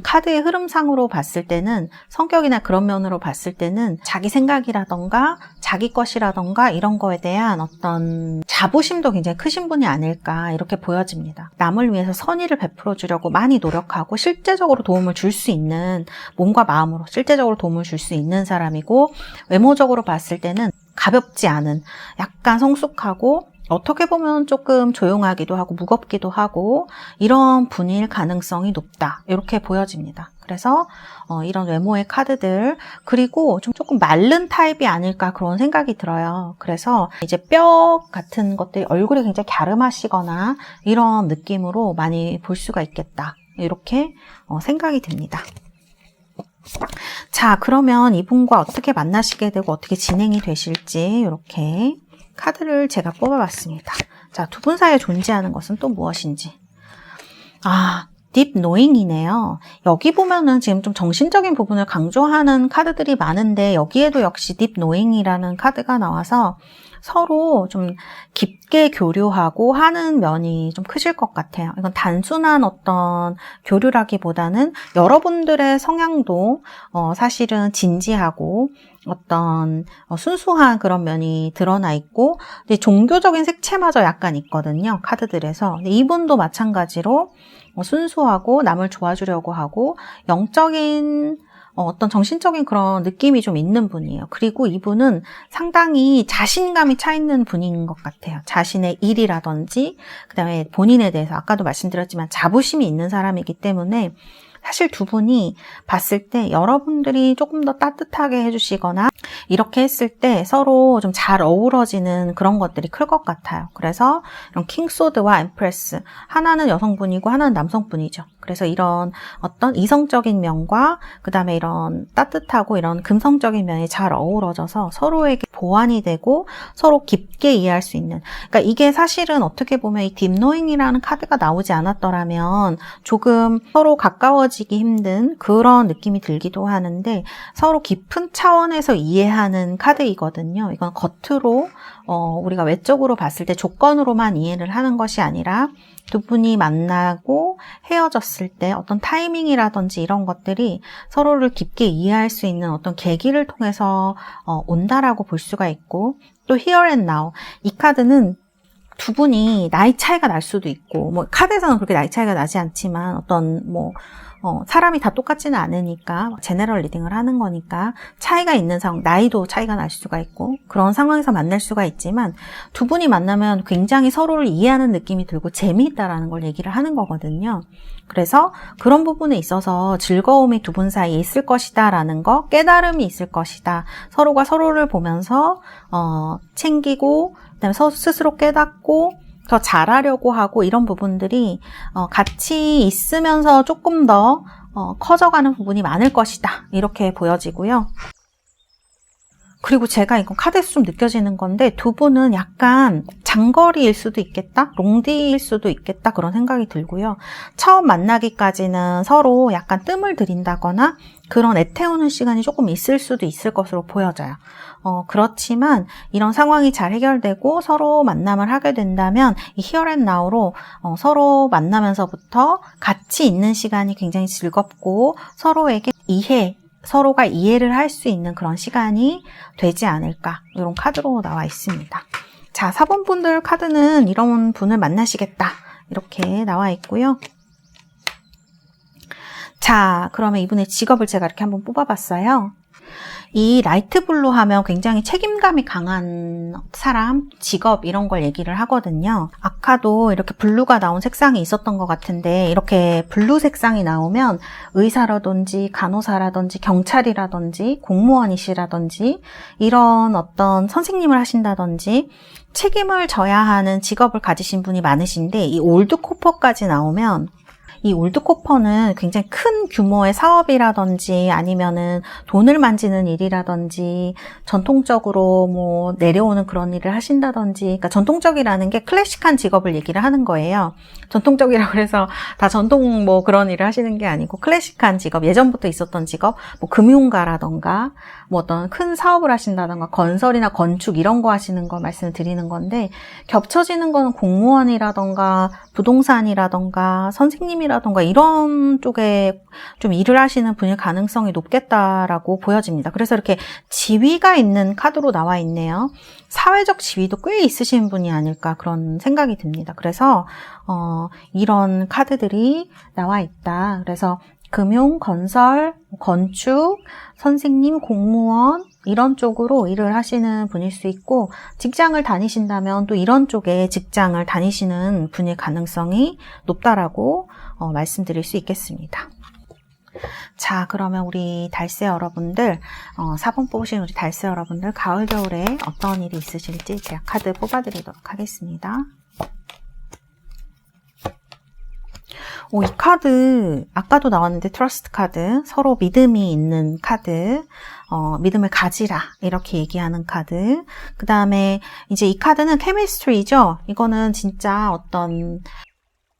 S1: 카드의 흐름상으로 봤을 때는, 성격이나 그런 면으로 봤을 때는 자기 생각이라던가 자기 것이라던가 이런 거에 대한 어떤 자부심도 굉장히 크신 분이 아닐까, 이렇게 보여집니다. 남을 위해서 선의를 베풀어 주려고 많이 노력하고 실제적으로 도움을 줄 수 있는, 몸과 마음으로 실제적으로 도움을 줄 수 있는 사람이고, 외모적으로 봤을 때는 가볍지 않은, 약간 성숙하고 어떻게 보면 조금 조용하기도 하고 무겁기도 하고 이런 분일 가능성이 높다, 이렇게 보여집니다. 그래서 이런 외모의 카드들, 그리고 좀 조금 마른 타입이 아닐까, 그런 생각이 들어요. 그래서 이제 뼈 같은 것들이 얼굴이 굉장히 갸름하시거나 이런 느낌으로 많이 볼 수가 있겠다, 이렇게 생각이 듭니다. 자, 그러면 이분과 어떻게 만나시게 되고 어떻게 진행이 되실지 이렇게 카드를 제가 뽑아봤습니다. 자, 두 분 사이에 존재하는 것은 또 무엇인지. 딥 노잉이네요. 여기 보면은 지금 좀 정신적인 부분을 강조하는 카드들이 많은데, 여기에도 역시 딥 노잉이라는 카드가 나와서 서로 좀 깊게 교류하고 하는 면이 좀 크실 것 같아요. 이건 단순한 어떤 교류라기보다는 여러분들의 성향도 사실은 진지하고 어떤 순수한 그런 면이 드러나 있고, 근데 종교적인 색채마저 약간 있거든요, 카드들에서. 근데 이분도 마찬가지로 순수하고 남을 도와주려고 하고 영적인 어떤 정신적인 그런 느낌이 좀 있는 분이에요. 그리고 이분은 상당히 자신감이 차 있는 분인 것 같아요. 자신의 일이라든지 그다음에 본인에 대해서 아까도 말씀드렸지만 자부심이 있는 사람이기 때문에, 사실 두 분이 봤을 때 여러분들이 조금 더 따뜻하게 해주시거나 이렇게 했을 때 서로 좀 잘 어우러지는 그런 것들이 클 것 같아요. 그래서 이런 킹소드와 엠프레스, 하나는 여성분이고 하나는 남성분이죠. 그래서 이런 어떤 이성적인 면과 그 다음에 이런 따뜻하고 이런 금성적인 면이 잘 어우러져서 서로에게 보완이 되고 서로 깊게 이해할 수 있는, 그러니까 이게 사실은 어떻게 보면 이 딥노잉이라는 카드가 나오지 않았더라면 조금 서로 가까워지기 힘든 그런 느낌이 들기도 하는데, 서로 깊은 차원에서 이해하는 카드이거든요. 이건 겉으로 우리가 외적으로 봤을 때 조건으로만 이해를 하는 것이 아니라 두 분이 만나고 헤어졌을 때 어떤 타이밍이라든지 이런 것들이 서로를 깊게 이해할 수 있는 어떤 계기를 통해서 온다라고 볼 수가 있고, 또 Here and Now, 이 카드는 두 분이 나이 차이가 날 수도 있고, 뭐 카드에서는 그렇게 나이 차이가 나지 않지만 어떤 사람이 다 똑같지는 않으니까, 제너럴 리딩을 하는 거니까 차이가 있는 상황, 나이도 차이가 날 수가 있고 그런 상황에서 만날 수가 있지만, 두 분이 만나면 굉장히 서로를 이해하는 느낌이 들고 재미있다라는 걸 얘기를 하는 거거든요. 그래서 그런 부분에 있어서 즐거움이 두 분 사이에 있을 것이다 라는 거, 깨달음이 있을 것이다. 서로가 서로를 보면서 챙기고 그다음에 스스로 깨닫고 더 잘하려고 하고 이런 부분들이 같이 있으면서 조금 더 커져가는 부분이 많을 것이다. 이렇게 보여지고요. 그리고 제가 이건 카드에서 좀 느껴지는 건데 두 분은 약간 장거리일 수도 있겠다? 롱디일 수도 있겠다? 그런 생각이 들고요. 처음 만나기까지는 서로 약간 뜸을 들인다거나 그런 애태우는 시간이 조금 있을 수도 있을 것으로 보여져요. 그렇지만 이런 상황이 잘 해결되고 서로 만남을 하게 된다면 이 here and now로 서로 만나면서부터 같이 있는 시간이 굉장히 즐겁고 서로에게 서로가 이해를 할 수 있는 그런 시간이 되지 않을까 이런 카드로 나와 있습니다. 자, 4번 분들 카드는 이런 분을 만나시겠다 이렇게 나와 있고요. 자, 그러면 이분의 직업을 제가 이렇게 한번 뽑아봤어요. 이 라이트 블루 하면 굉장히 책임감이 강한 사람, 직업 이런 걸 얘기를 하거든요. 아까도 이렇게 블루가 나온 색상이 있었던 것 같은데 이렇게 블루 색상이 나오면 의사라든지 간호사라든지 경찰이라든지 공무원이시라든지 이런 어떤 선생님을 하신다든지 책임을 져야 하는 직업을 가지신 분이 많으신데 이 올드코퍼까지 나오면 이 올드코퍼는 굉장히 큰 규모의 사업이라든지 아니면은 돈을 만지는 일이라든지 전통적으로 뭐 내려오는 그런 일을 하신다든지 그러니까 전통적이라는 게 클래식한 직업을 얘기를 하는 거예요. 전통적이라고 해서 다 전통 뭐 그런 일을 하시는 게 아니고 클래식한 직업, 예전부터 있었던 직업, 뭐 금융가라던가 뭐 어떤 큰 사업을 하신다던가 건설이나 건축 이런 거 하시는 거 말씀을 드리는 건데 겹쳐지는 거는 공무원이라던가 부동산이라던가 선생님이라던가 이런 쪽에 좀 일을 하시는 분일 가능성이 높겠다라고 보여집니다. 그래서 이렇게 지위가 있는 카드로 나와 있네요. 사회적 지위도 꽤 있으신 분이 아닐까 그런 생각이 듭니다. 그래서 이런 카드들이 나와 있다. 그래서 금융, 건설, 건축, 선생님, 공무원 이런 쪽으로 일을 하시는 분일 수 있고 직장을 다니신다면 또 이런 쪽에 직장을 다니시는 분일 가능성이 높다라고 말씀드릴 수 있겠습니다. 자, 그러면 우리 달새 여러분들 4번 뽑으신 우리 달새 여러분들 가을 겨울에 어떤 일이 있으실지 제가 카드 뽑아드리도록 하겠습니다. 이 카드 아까도 나왔는데 트러스트 카드 서로 믿음이 있는 카드 믿음을 가지라 이렇게 얘기하는 카드 그 다음에 이제 이 카드는 케미스트리죠. 이거는 진짜 어떤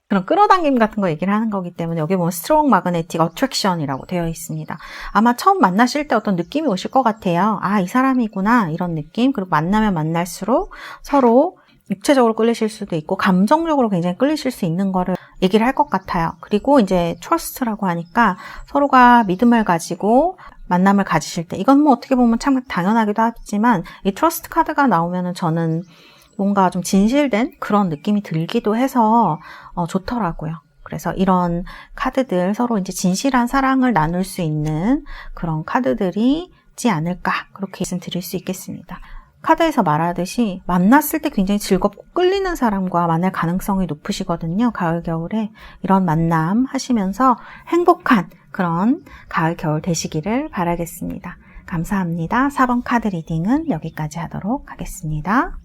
S1: 그런 끌어당김 같은 거 얘기를 하는 거기 때문에 여기 보면 스트롱 마그네틱 어트랙션이라고 되어 있습니다. 아마 처음 만나실 때 어떤 느낌이 오실 것 같아요. 아, 이 사람이구나 이런 느낌. 그리고 만나면 만날수록 서로 육체적으로 끌리실 수도 있고 감정적으로 굉장히 끌리실 수 있는 거를 얘기를 할 것 같아요. 그리고 이제 트러스트라고 하니까 서로가 믿음을 가지고 만남을 가지실 때 이건 뭐 어떻게 보면 참 당연하기도 하지만 이 트러스트 카드가 나오면은 저는 뭔가 좀 진실된 그런 느낌이 들기도 해서 좋더라고요. 그래서 이런 카드들 서로 이제 진실한 사랑을 나눌 수 있는 그런 카드들이 있지 않을까 그렇게 말씀드릴 수 있겠습니다. 카드에서 말하듯이 만났을 때 굉장히 즐겁고 끌리는 사람과 만날 가능성이 높으시거든요. 가을 겨울에 이런 만남 하시면서 행복한 그런 가을 겨울 되시기를 바라겠습니다. 감사합니다. 4번 카드 리딩은 여기까지 하도록 하겠습니다.